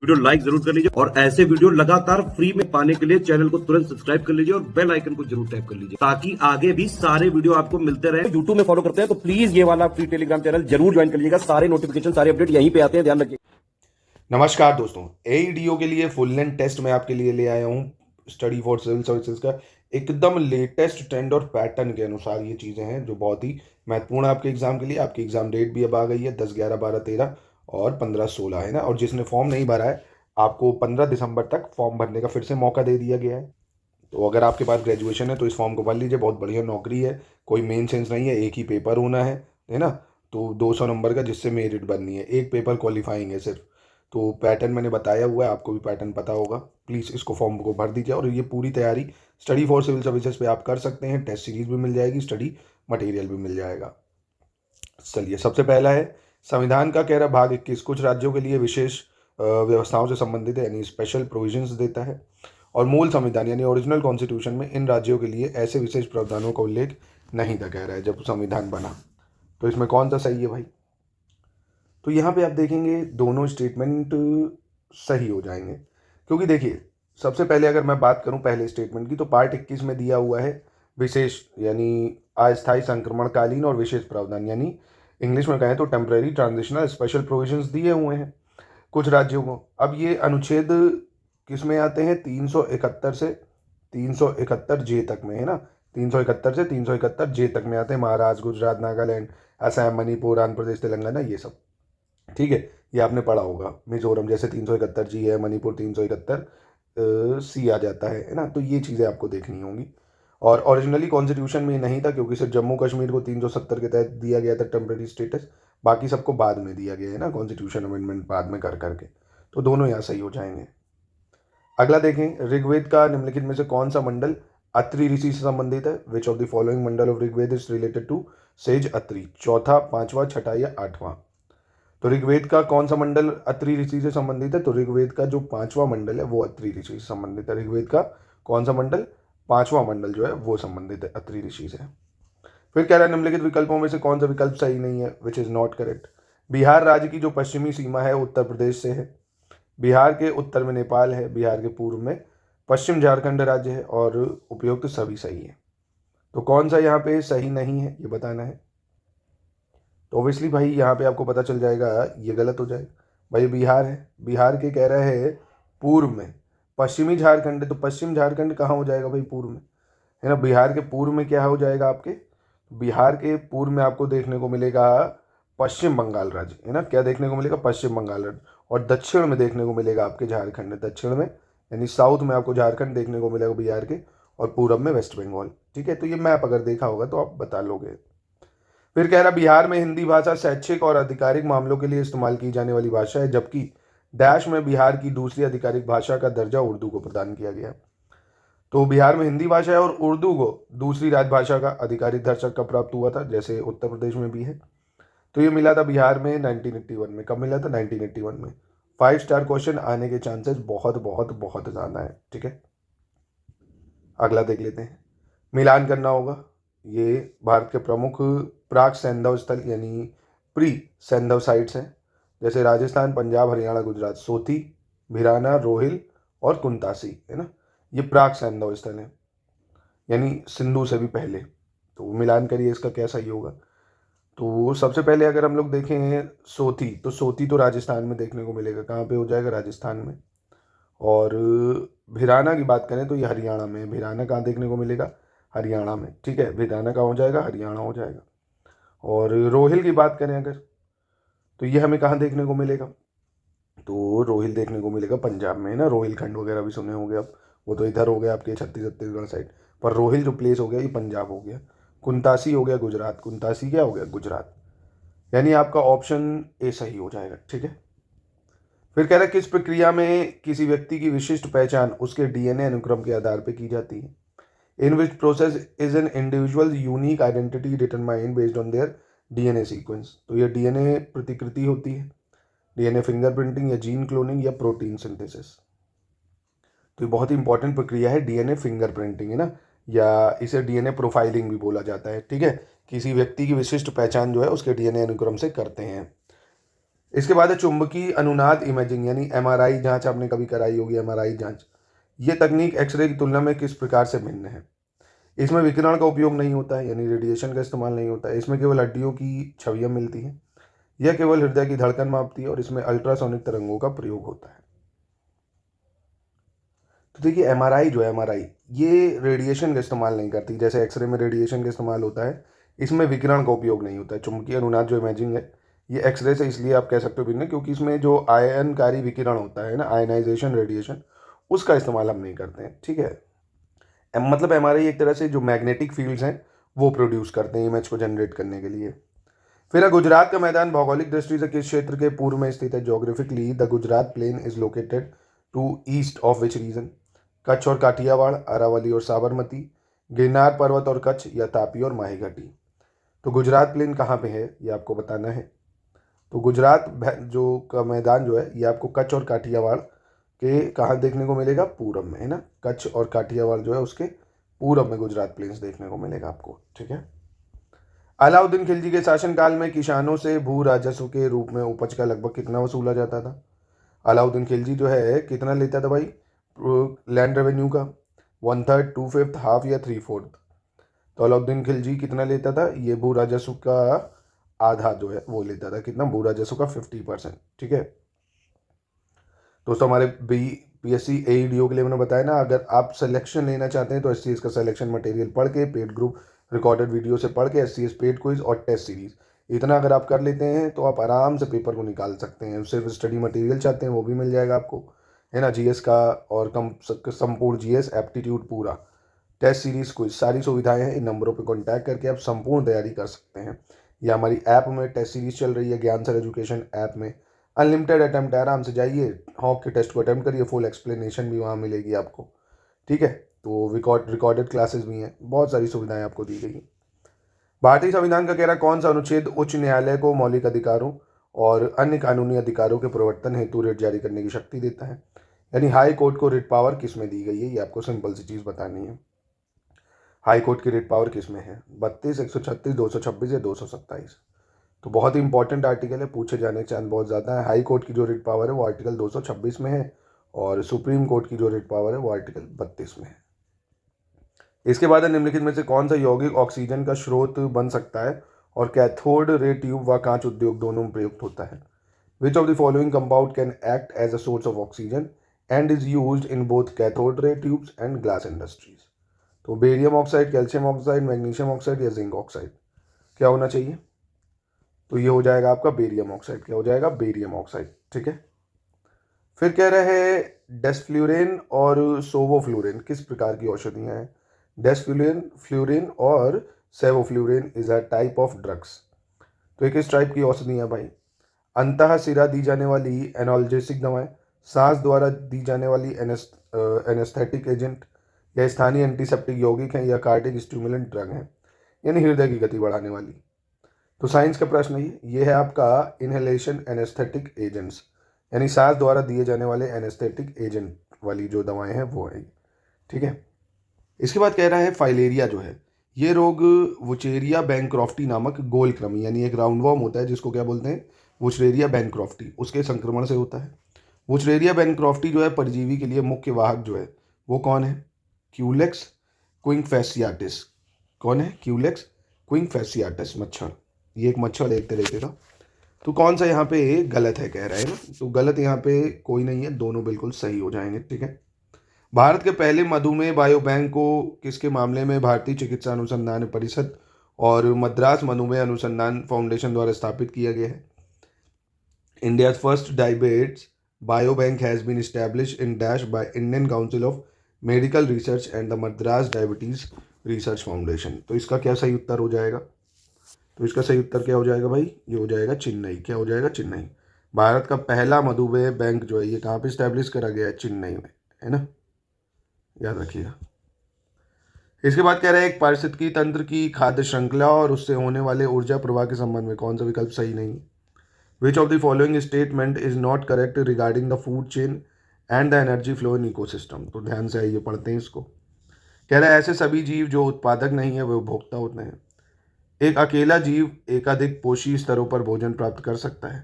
Video like जरूर कर लीजिए और ऐसे वीडियो लगातार फ्री में पाने के लिए चैनल को तुरंत सब्सक्राइब कर लीजिए और बेल आइकन को जरूर टैप कर लीजिए ताकि आगे भी सारे वीडियो आपको मिलते रहे। यूट्यूब में फॉलो करते हैं तो प्लीज ये वाला फ्री टेलीग्राम चैनल जरूर ज्वाइन कर लीजिएगा। सारे नोटिफिकेशन सारे अपडेट यहीं पे आते हैं, ध्यान रखिए। नमस्कार दोस्तों, एईडीओ के लिए फुल लेंथ टेस्ट मैं आपके लिए ले आया हूँ। स्टडी फॉर सिविल सर्विसेज का एकदम लेटेस्ट ट्रेंड और पैटर्न के अनुसार ये चीज़ें हैं जो बहुत ही महत्वपूर्ण है आपके एग्जाम के लिए। आपकी एग्जाम डेट भी अब आ गई है, 10, 11, 12, 13 और 15, 16 है ना। और जिसने फॉर्म नहीं भरा है आपको 15 दिसंबर तक फॉर्म भरने का फिर से मौका दे दिया गया है। तो अगर आपके पास ग्रेजुएशन है तो इस फॉर्म को भर लीजिए, बहुत बढ़िया नौकरी है, कोई मेन सेंस नहीं है, एक ही पेपर होना है ना। तो 200 नंबर का जिससे मेरिट बननी है, एक पेपर क्वालिफाइंग है सिर्फ। तो पैटर्न मैंने बताया हुआ है, आपको भी पैटर्न पता होगा। प्लीज़ इसको फॉर्म को भर दीजिए और ये पूरी तैयारी स्टडी फॉर सिविल सर्विसेज पे आप कर सकते हैं। टेस्ट सीरीज भी मिल जाएगी, स्टडी मटेरियल भी मिल जाएगा। चलिए, सबसे पहला है संविधान का कह रहा भाग 21 कुछ राज्यों के लिए विशेष व्यवस्थाओं से संबंधित है, यानी स्पेशल प्रोविजंस देता है। और मूल संविधान यानी ओरिजिनल कॉन्स्टिट्यूशन में इन राज्यों के लिए ऐसे विशेष प्रावधानों का उल्लेख नहीं था, कह रहा है जब संविधान बना। तो इसमें कौन सा सही है भाई? तो यहाँ पे आप देखेंगे दोनों स्टेटमेंट सही हो जाएंगे, क्योंकि देखिए सबसे पहले अगर मैं बात करूँ पहले स्टेटमेंट की तो पार्ट 21 में दिया हुआ है विशेष यानी अस्थायी संक्रमणकालीन और विशेष प्रावधान, यानी इंग्लिश में कहें तो टेम्परेरी ट्रांजिशनल स्पेशल प्रोविजंस दिए हुए हैं कुछ राज्यों को। अब ये अनुच्छेद किस में आते हैं? 371 से 371 जे तक में, है ना। 371 से 371 जे तक में आते हैं। महाराष्ट्र, गुजरात, नागालैंड, असम, मणिपुर, आंध्र प्रदेश, तेलंगाना, ये सब ठीक है। ये आपने पढ़ा होगा। मिजोरम जैसे 371 जी है, मणिपुर 371 सी आ जाता है ना। तो ये चीज़ें आपको देखनी होंगी। और ओरिजिनली कॉन्स्टिट्यूशन में नहीं था, क्योंकि सिर्फ जम्मू कश्मीर को 370 के तहत दिया गया था टेम्प्रेरी स्टेटस, बाकी सबको बाद में दिया गया है ना, कॉन्स्टिट्यूशन अमेंडमेंट बाद में कर करके। तो दोनों यहाँ सही हो जाएंगे। अगला देखें, ऋग्वेद का निम्नलिखित में से कौन सा मंडल अत्रि ऋषि से संबंधित है? Which of the following mandal of Rigveda is related to sage Atri? चौथा, पांचवा, छठा या आठवां? तो ऋग्वेद का कौन सा मंडल अत्रि ऋषि से संबंधित है? तो ऋग्वेद का जो पांचवा मंडल है वो अत्रि ऋषि से संबंधित है। ऋग्वेद का कौन सा मंडल? पांचवा मंडल जो है वो संबंधित है अत्रि ऋषि से। फिर कह रहा है निम्नलिखित विकल्पों में से कौन सा विकल्प सही नहीं है? Which is not correct. Bihar राज्य की जो पश्चिमी सीमा है उत्तर प्रदेश से है, बिहार के उत्तर में नेपाल है, बिहार के पूर्व में पश्चिम झारखंड राज्य है, और उपयुक्त सभी सही है। तो कौन सा यहाँ पे सही नहीं है ये बताना है। तो ऑब्वियसली भाई यहाँ पे आपको पता चल जाएगा ये गलत हो जाएगा। भाई बिहार है, बिहार के कह रहे हैं पूर्व में, पश्चिमी झारखंड है तो पश्चिम झारखंड कहाँ हो जाएगा भाई? पूर्व में, है ना। बिहार के पूर्व में क्या हो जाएगा आपके? बिहार के पूर्व में आपको देखने को मिलेगा पश्चिम बंगाल राज्य, है ना। क्या देखने को मिलेगा? पश्चिम बंगाल राज्य। और दक्षिण में देखने को मिलेगा आपके झारखंड, दक्षिण में यानी साउथ में आपको झारखंड देखने को मिलेगा बिहार के, और पूरब में वेस्ट बंगाल। ठीक है, तो ये मैप अगर देखा होगा तो आप बता लोगे। फिर कह रहा बिहार में हिंदी भाषा शैक्षिक और आधिकारिक मामलों के लिए इस्तेमाल की जाने वाली भाषा है, जबकि डैश में बिहार की दूसरी आधिकारिक भाषा का दर्जा उर्दू को प्रदान किया गया। तो बिहार में हिंदी भाषा है और उर्दू को दूसरी राजभाषा का आधिकारिक दर्जा कब प्राप्त हुआ था? जैसे उत्तर प्रदेश में भी है। तो ये मिला था बिहार में 1981 में। कब मिला था? 1981 में। 5 स्टार क्वेश्चन आने के चांसेस बहुत बहुत बहुत ज़्यादा है। ठीक है, अगला देख लेते हैं। मिलान करना होगा। ये भारत के प्रमुख प्राक सैंधव स्थल यानी प्री सैंधव साइट्स हैं, जैसे राजस्थान, पंजाब, हरियाणा, गुजरात। सोथी, भिराना, रोहिल और कुंतासी, है ना। ये प्राक सैंधव स्थल है, यानी सिंधु से भी पहले। तो मिलान करिए इसका क्या सही होगा। तो सबसे पहले अगर हम लोग देखें सोथी, तो सोथी तो राजस्थान में देखने को मिलेगा। कहाँ पे हो जाएगा? राजस्थान में। और भिराना की बात करें तो ये हरियाणा में। भिराना कहाँ देखने को मिलेगा? हरियाणा में। ठीक है, भिराना कहाँ हो जाएगा? हरियाणा हो जाएगा। और रोहिल की बात करें अगर, तो ये हमें कहाँ देखने को मिलेगा? तो रोहिल देखने को मिलेगा पंजाब में, है ना। रोहिलखंड वगैरह भी सुने होंगे आप, वो तो इधर हो गया आपके छत्तीसगढ़ साइड, पर रोहिल जो प्लेस हो गया ये पंजाब हो गया। कुंतासी हो गया गुजरात। कुंतासी क्या हो गया? गुजरात। यानी आपका ऑप्शन ए सही हो जाएगा। ठीक है, फिर कह रहा है किस प्रक्रिया में किसी व्यक्ति की विशिष्ट पहचान उसके डीएनए अनुक्रम के आधार पर की जाती है? In which process is an individual unique identity determined based on their DNA sequence. तो ये डीएनए प्रतिकृति होती है, डीएनए फिंगरप्रिंटिंग या जीन क्लोनिंग या प्रोटीन सिंथेसिस। तो ये बहुत ही इंपॉर्टेंट प्रक्रिया है डीएनए फिंगरप्रिंटिंग, है ना, या इसे डीएनए प्रोफाइलिंग भी बोला जाता है। ठीक है, किसी व्यक्ति की विशिष्ट पहचान जो है उसके डीएनए अनुक्रम से करते हैं। इसके बाद है चुंबकीय अनुनाद इमेजिंग यानी एमआरआई जांच, आपने कभी कराई होगी एमआरआई जांच। ये तकनीक एक्सरे की तुलना में किस प्रकार से भिन्न है? इसमें विकिरण का उपयोग नहीं होता है यानी रेडिएशन का इस्तेमाल नहीं होता है, इसमें केवल हड्डियों की छवियां मिलती हैं, यह केवल हृदय की धड़कन मापती है और इसमें अल्ट्रासोनिक तरंगों का प्रयोग होता है। तो देखिए एमआरआई जो है, एमआरआई ये रेडिएशन का इस्तेमाल नहीं करती, जैसे एक्सरे में रेडिएशन का इस्तेमाल होता है, इसमें विकिरण का उपयोग नहीं होता है। चुंबकीय अनुनाद जो इमेजिंग है ये एक्सरे से इसलिए आप कह सकते हो भिन्न, क्योंकि इसमें जो आयनकारी विकिरण होता है ना, आयनाइजेशन रेडिएशन, उसका इस्तेमाल हम नहीं करते हैं। ठीक है, मतलब एमआरआई एक तरह से जो मैग्नेटिक फील्ड्स हैं वो प्रोड्यूस करते हैं इमेज को जनरेट करने के लिए। फिर गुजरात का मैदान भौगोलिक दृष्टि से किस क्षेत्र के पूर्व में स्थित है? Geographically the Gujarat plain is located to east of which region? Kutch और काठियावाड़, अरावली और साबरमती, गिरनार पर्वत और कच्छ, या तापी और माही घाटी? तो गुजरात प्लेन कहाँ पे है ये आपको बताना है। तो गुजरात जो का मैदान जो है ये आपको कच्छ और काठियावाड़ के कहाँ देखने को मिलेगा? पूरब में, है ना। कच्छ और काठियावाड़ जो है उसके पूरब में गुजरात प्लेन्स देखने को मिलेगा आपको। ठीक है। अलाउद्दीन खिलजी के शासनकाल में किसानों से भू राजस्व के रूप में उपज का लगभग कितना वसूला जाता था? अलाउद्दीन खिलजी जो है कितना लेता था भाई लैंड रेवेन्यू का? 1/3, 2/5, हाफ या 3/4? तो अलाउद्दीन खिलजी कितना लेता था? ये भू राजस्व का आधा जो है वो लेता था। कितना? भू राजस्व का 50%। ठीक है दोस्तों, हमारे बीपीएससी एईडीओ के लिए मैंने बताया ना, अगर आप सिलेक्शन लेना चाहते हैं तो एससीएस का सिलेक्शन मटेरियल पढ़ के, पेड ग्रुप रिकॉर्डेड वीडियो से पढ़ के, एससीएस पेड क्विज और टेस्ट सीरीज, इतना अगर आप कर लेते हैं तो आप आराम से पेपर को निकाल सकते हैं। सिर्फ स्टडी मटेरियल चाहते हैं वो भी मिल जाएगा आपको, है ना। जीएस का और संपूर्ण जीएस एप्टीट्यूड पूरा टेस्ट सीरीज क्विज सारी सुविधाएं हैं। इन नंबरों पर कॉन्टैक्ट करके आप संपूर्ण तैयारी कर सकते हैं। या हमारी ऐप में टेस्ट सीरीज चल रही है, ज्ञान सर एजुकेशन ऐप में अनलिमिटेड अटैम्प्ट है, आराम से जाइए, हॉक के टेस्ट को अटैम्प्ट करिए, फुल एक्सप्लेनेशन भी वहाँ मिलेगी आपको। ठीक है, तो रिकॉर्डेड क्लासेस भी हैं, बहुत सारी सुविधाएं आपको दी गई हैं। भारतीय संविधान का कह रहा कौन सा अनुच्छेद उच्च न्यायालय को मौलिक अधिकारों और अन्य कानूनी अधिकारों के प्रवर्तन हेतु रिट जारी करने की शक्ति देता है? यानी हाई कोर्ट को रिट पावर किस में दी गई है, ये आपको सिंपल सी चीज़ बतानी है। हाई कोर्ट की रिट पावर किस में है? 32, 136, 226 या 227? तो बहुत ही इंपॉर्टेंट आर्टिकल है, पूछे जाने के चांस बहुत ज़्यादा है। हाई कोर्ट की जो रिट पावर है वो आर्टिकल 226 में है और सुप्रीम कोर्ट की जो रिट पावर है वो आर्टिकल 32 में है। इसके बाद निम्नलिखित में से कौन सा यौगिक ऑक्सीजन का स्रोत बन सकता है और कैथोड रे ट्यूब व कांच उद्योग दोनों में प्रयुक्त होता है? Which of the following compound can act as a source of oxygen and is used in both cathode ray tubes and glass industries? तो barium oxide, calcium oxide, magnesium oxide या जिंक ऑक्साइड? क्या होना चाहिए? तो ये हो जाएगा आपका बेरियम ऑक्साइड। क्या हो जाएगा? Barium oxide. ठीक है, फिर कह रहे हैं डेस्फ्लूरेन और सोवोफ्लूरेन किस प्रकार की औषधियां हैं? डेस्फ्लूरेन, फ्लूरेन और sevoflurane is a type of drugs. तो ये किस टाइप की औषधियां भाई? अंतः सिरा दी जाने वाली एनाल्जेसिक दवाएं, सांस द्वारा दी जाने वाली एनेस्थेटिक एजेंट, या स्थानीय एंटीसेप्टिक यौगिक हैं, या कार्डिक स्टिमुलेंट ड्रग हैं, यानी हृदय की गति बढ़ाने वाली। तो साइंस का प्रश्न ये है आपका इनहेलेशन एनेस्थेटिक एजेंट्स, यानी सांस द्वारा दिए जाने वाले एनेस्थेटिक एजेंट वाली जो दवाएं हैं वो है। ठीक है, इसके बाद कह रहा है फाइलेरिया जो है ये रोग वुचेरिया बैंक्रॉफ्टी नामक गोल कृमि यानी एक राउंडवॉर्म होता है जिसको क्या बोलते हैं? वुचरेरिया बैंक्रॉफ्टी, उसके संक्रमण से होता है। वुचरेरिया बैंक्रॉफ्टी जो है परजीवी के लिए मुख्य वाहक जो है वो कौन है? क्यूलेक्स क्विंकफेसियाटिस। कौन है? क्यूलेक्स क्विंकफेसियाटिस मच्छर। ये एक मच्छर एक तरीके का। तो कौन सा यहाँ पे गलत है कह रहा है ना, तो गलत यहाँ पे कोई नहीं है, दोनों बिल्कुल सही हो जाएंगे। ठीक है, भारत के पहले मधुमेह बायो बैंक को किसके मामले में भारतीय चिकित्सा अनुसंधान परिषद और मद्रास मधुमेह अनुसंधान फाउंडेशन द्वारा स्थापित किया गया है? India first diabetes biobank has been established in dash by Indian Council of Medical Research and the Madras Diabetes Research Foundation. तो इसका क्या सही उत्तर हो जाएगा? तो इसका सही उत्तर क्या हो जाएगा भाई? ये हो जाएगा चेन्नई। क्या हो जाएगा? चेन्नई। भारत का पहला मधुमेह बैंक जो है ये कहाँ पे स्टैब्लिश करा गया है? चेन्नई में, है ना, याद रखिएगा। इसके बाद कह रहे हैं एक पारिस्थितिकी तंत्र की खाद्य श्रृंखला और उससे होने वाले ऊर्जा प्रवाह के संबंध में कौन सा विकल्प सही नहीं? विच of the following statement is not correct regarding the food chain and the energy flow in ecosystem? तो ध्यान से आइए, पढ़ते हैं इसको। कह रहा है ऐसे सभी जीव जो उत्पादक नहीं है वे उपभोक्ता होते हैं। एक अकेला जीव एकाधिक पोषी स्तरों पर भोजन प्राप्त कर सकता है।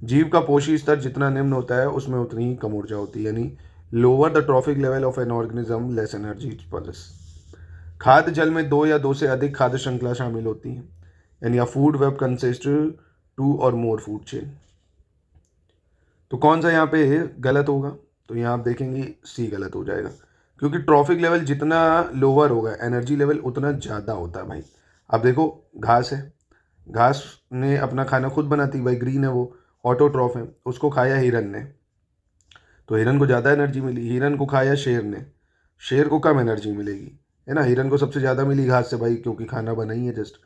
जीव का पोषी स्तर जितना निम्न होता है उसमें उतनी ही कम ऊर्जा होती है, यानी lower the trophic level of an organism less energy it possesses. खाद्य जल में दो या दो से अधिक खाद्य श्रृंखला शामिल होती हैं, यानी अ फूड वेब कंसिस्ट टू और मोर फूड चेन। तो कौन सा यहाँ पे गलत होगा? तो यहाँ आप देखेंगे सी गलत हो जाएगा, क्योंकि ट्रॉफिक लेवल जितना लोअर होगा एनर्जी लेवल उतना ज़्यादा होता है भाई। अब देखो घास है, घास ने अपना खाना खुद बनाती है भाई, ग्रीन है वो, ऑटोट्रॉफ है, उसको खाया हिरन ने तो हिरन को ज़्यादा एनर्जी मिली। हिरन को खाया शेर ने, शेर को कम एनर्जी मिलेगी, है ना। हिरन को सबसे ज़्यादा मिली घास से भाई, क्योंकि खाना बना ही है जस्ट।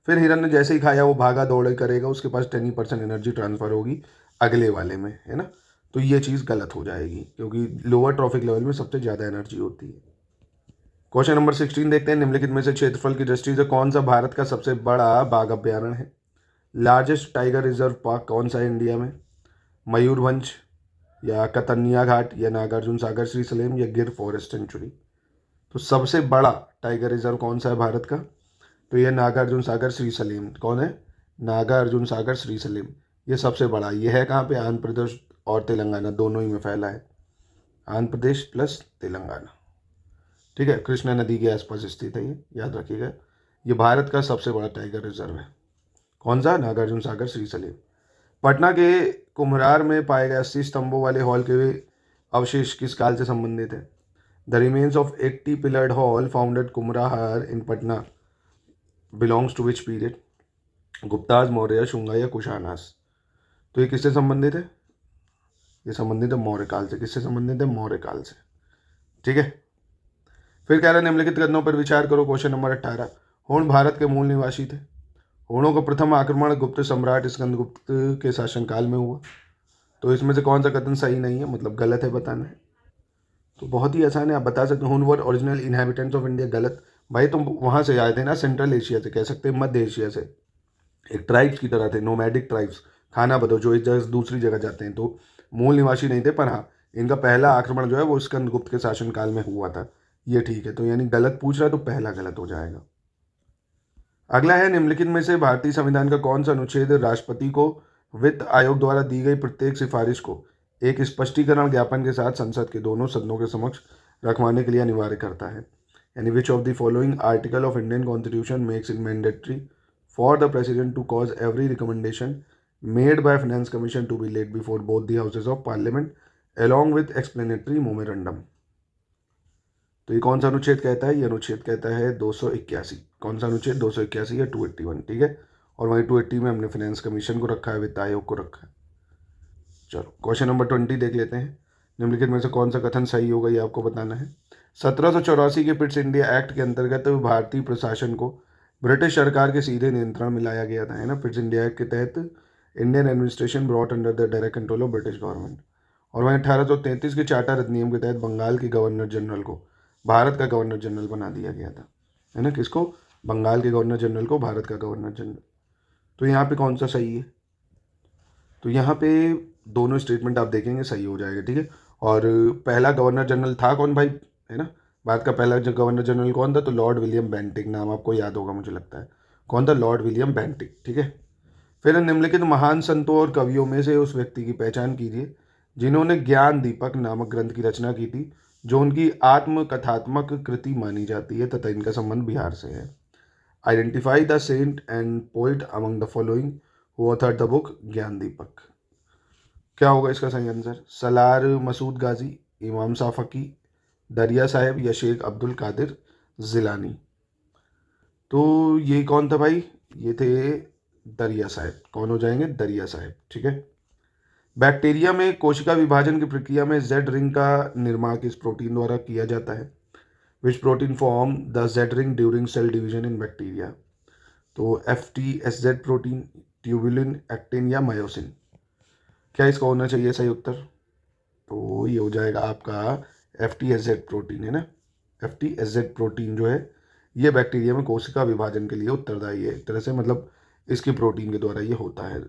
फिर हिरन ने जैसे ही खाया वो भागा दौड़ करेगा, उसके पास 10% एनर्जी ट्रांसफ़र होगी अगले वाले में, है ना। तो ये चीज़ गलत हो जाएगी, क्योंकि लोअर ट्रॉफिक लेवल में सबसे ज़्यादा एनर्जी होती है। क्वेश्चन नंबर 16 देखते हैं। निम्नलिखित में से क्षेत्रफल की दृष्टि से कौन सा भारत का सबसे बड़ा बाघ अभ्यारण्य है? लार्जेस्ट टाइगर रिजर्व पार्क कौन सा है इंडिया में? मयूरभंज, या कतनिया घाट, या नागार्जुन सागर श्री सलेम, या गिर फॉरेस्ट सेंचुरी। तो सबसे बड़ा टाइगर रिजर्व कौन सा है भारत का? तो ये नागार्जुन सागर श्री सलेम। कौन है? नागार्जुन सागर श्री सलेम। ये सबसे बड़ा, ये है कहाँ पे? आंध्र प्रदेश और तेलंगाना दोनों ही में फैला है, आंध्र प्रदेश प्लस तेलंगाना, ठीक है। कृष्णा नदी के आसपास स्थित है, ये याद रखिएगा। ये भारत का सबसे बड़ा टाइगर रिजर्व है। कौन सा? नागार्जुन सागर श्री सलेम। पटना के कुम्हरार में पाए गए 80 स्तंभों वाले हॉल के अवशेष किस काल से संबंधित है? The remains of 80 pillared hall found at Kumhrar in Patna belongs to which period? Guptas, Maurya, Shunga, या कुशानास। तो ये किससे संबंधित है? ये संबंधित है मौर्य काल से। किससे संबंधित है? मौर्य काल से, ठीक है। फिर कह रहे हैं निम्नलिखित कथनों पर विचार करो। Question number 18। होण भारत के मूल निवासी थे। होणों का प्रथम आक्रमण गुप्त सम्राट स्कंदगुप्त के शासनकाल में हुआ। तो इसमें से कौन सा कथन सही नहीं है, मतलब गलत है, बताना है। तो बहुत ही आसान है, आप बता सकते हो। हुन वर ओरिजिनल इनहेबिटेंट्स ऑफ इंडिया, गलत भाई। तुम वहाँ से आए थे ना, सेंट्रल एशिया से, कह सकते हैं मध्य एशिया से, एक ट्राइब्स की तरह थे, नोमैडिक ट्राइब्स, खाना बदो, जो एक जगह से दूसरी जगह जाते हैं। तो मूल निवासी नहीं थे, पर हाँ इनका पहला आक्रमण जो है वो स्कंदगुप्त के शासनकाल में हुआ था, ये ठीक है। तो यानी गलत पूछ रहा है तो पहला गलत हो जाएगा। अगला है निम्नलिखित में से भारतीय संविधान का कौन सा अनुच्छेद राष्ट्रपति को वित्त आयोग द्वारा दी गई प्रत्येक सिफारिश को एक स्पष्टीकरण ज्ञापन के साथ संसद के दोनों सदनों के समक्ष रखवाने के लिए अनिवार्य करता है? यानी which of the following article of Indian constitution makes it mandatory for the president to cause every recommendation made by finance commission to be laid before both the houses of parliament along with explanatory memorandum? तो ये कौन सा अनुच्छेद कहता है? ये अनुच्छेद कहता है 281। कौन सा अनुच्छेद? 281 या 281, ठीक है। और वहीं 280 में हमने फाइनेंस कमीशन को रखा है, वित्त आयोग को रखा है। चलो क्वेश्चन नंबर 20 देख लेते हैं। निम्नलिखित में से कौन सा कथन सही होगा, ये आपको बताना है। 1784 के पिट्स इंडिया एक्ट के अंतर्गत भारतीय प्रशासन को ब्रिटिश सरकार के सीधे नियंत्रण में लाया गया था, है ना। पिट्स इंडिया एक्ट के तहत Indian administration brought under the direct control of British government. और वहीं 1833 के चार्टर अधिनियम के तहत बंगाल के गवर्नर जनरल को भारत का गवर्नर जनरल बना दिया गया था, है ना। किसको? बंगाल के गवर्नर जनरल को भारत का गवर्नर जनरल। तो यहाँ पे कौन सा सही है? तो यहाँ पे दोनों स्टेटमेंट आप देखेंगे सही हो जाएगा, ठीक है। और पहला गवर्नर जनरल था कौन भाई, है ना। भारत का पहला गवर्नर जनरल कौन था? तो लॉर्ड विलियम बेंटिक, नाम आपको याद होगा मुझे लगता है। कौन था? लॉर्ड विलियम बेंटिक, ठीक है। फिर निम्नलिखित महान संतों और कवियों में से उस व्यक्ति की पहचान कीजिए जिन्होंने ज्ञान दीपक नामक ग्रंथ की रचना की थी, जो उनकी आत्मकथात्मक कृति मानी जाती है तथा इनका संबंध बिहार से है। Identify the saint and poet among the following who authored the book Gyan Deepak. क्या होगा इसका सही आंसर? सलार मसूद गाजी, इमाम साफकी, दरिया साहेब, या शेख अब्दुल कादिर जिलानी। तो ये कौन था भाई? ये थे दरिया साहेब। कौन हो जाएंगे? दरिया साहेब, ठीक है। बैक्टीरिया में कोशिका विभाजन की प्रक्रिया में जेड रिंग का निर्माण किस प्रोटीन द्वारा किया जाता है? Which protein form the Z ring during cell division in bacteria? तो FTSZ प्रोटीन, ट्यूबुलिन, एक्टिन, या मायोसिन। क्या इसका होना चाहिए सही उत्तर? तो ये हो जाएगा आपका FTSZ प्रोटीन, है ना। FTSZ प्रोटीन जो है ये बैक्टीरिया में कोशिका विभाजन के लिए उत्तरदायी है, एक तरह से, मतलब इसकी प्रोटीन के द्वारा ये होता है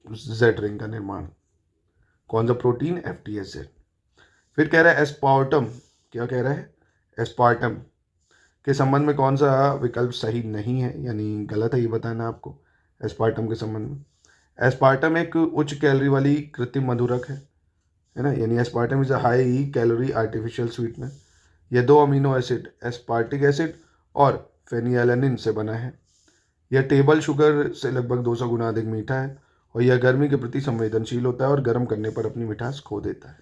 जेड रिंग का निर्माण। कौन सा प्रोटीन? FTSZ। फिर कह रहा है एस्पार्टम, क्या कह रहा है? एस्पार्टम के संबंध में कौन सा विकल्प सही नहीं है, यानी गलत है, ये बताना आपको। एस्पार्टम के संबंध में एस्पार्टम एक उच्च कैलोरी वाली कृत्रिम मधुरक है ना, यानी aspartame is a high calorie artificial sweetener. यह 2 अमीनो एसिड एस्पार्टिक एसिड और फेनिलैलनिन से बना है। यह टेबल शुगर से लगभग 200 गुना अधिक मीठा है और यह गर्मी के प्रति संवेदनशील होता है और गर्म करने पर अपनी मिठास खो देता है।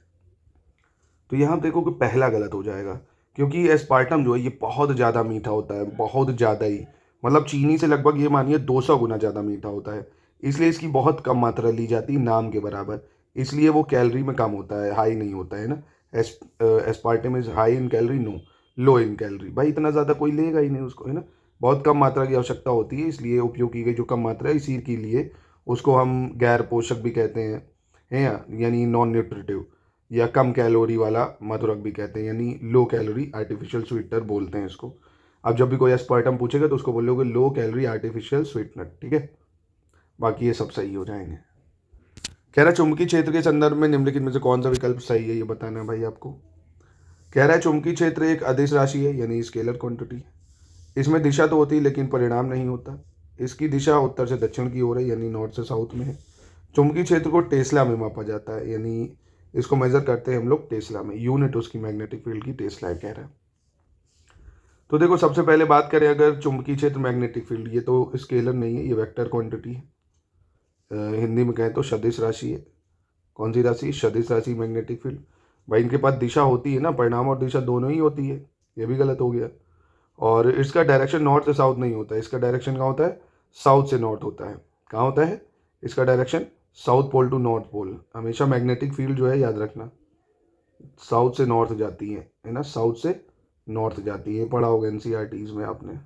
तो यहाँ देखो कि पहला गलत हो जाएगा, क्योंकि एस्पार्टम जो है ये बहुत ज़्यादा मीठा होता है, बहुत ज़्यादा ही, मतलब चीनी से लगभग ये मानिए 200 गुना ज़्यादा मीठा होता है। इसलिए इसकी बहुत कम मात्रा ली जाती है, नाम के बराबर। इसलिए वो कैलोरी में कम होता है, हाई नहीं होता है ना। Aspartame is high in calorie, no, low in calorie. भाई इतना ज़्यादा कोई लेगा ही नहीं उसको, है ना। बहुत कम मात्रा की आवश्यकता होती है, इसलिए उपयोग की गई जो कम मात्रा है, इसी के लिए उसको हम गैर पोषक भी कहते हैं, है यानी नॉन न्यूट्रिटिव, या कम कैलोरी वाला मधुरक भी कहते हैं, यानी लो कैलोरी आर्टिफिशियल स्वीटनर बोलते हैं इसको। अब जब भी कोई एस्पार्टम पूछेगा तो उसको बोलोगे लो कैलोरी आर्टिफिशियल स्वीटनर, ठीक है। बाकी ये सब सही हो जाएंगे। कह रहा है चुंबकीय क्षेत्र के संदर्भ में निम्नलिखित में से कौन सा विकल्प सही है, ये बताना है भाई आपको। कह रहा है चुंबकीय क्षेत्र एक अदिश राशि है, यानी स्केलर क्वांटिटी है। इसमें दिशा तो होती है लेकिन परिणाम नहीं होता। इसकी दिशा उत्तर से दक्षिण की ओर है, यानी नॉर्थ से साउथ में है। चुंबकीय क्षेत्र को टेस्ला में मापा जाता है, यानी इसको मेजर करते हैं हम लोग टेस्ला में। यूनिट उसकी मैग्नेटिक फील्ड की टेस्ला है, कह रहा है। तो देखो सबसे पहले बात करें अगर चुंबकीय क्षेत्र मैग्नेटिक फील्ड, ये तो स्केलर नहीं है, ये वेक्टर क्वांटिटी है। हिंदी में कहें तो सदिश राशि है। कौन सी राशि? सदिश राशि मैग्नेटिक फील्ड। भाई इनके पास दिशा होती है ना, परिणाम और दिशा दोनों ही होती है, ये भी गलत हो गया। और इसका डायरेक्शन नॉर्थ से साउथ नहीं होता है, इसका डायरेक्शन कहाँ होता है? साउथ से नॉर्थ होता है। कहाँ होता है इसका direction? South pole to north pole. हमेशा मैग्नेटिक फील्ड जो है याद रखना साउथ से नॉर्थ जाती है ना, साउथ से नॉर्थ जाती है। पढ़ा होगा एनसीईआरटीज में आपने,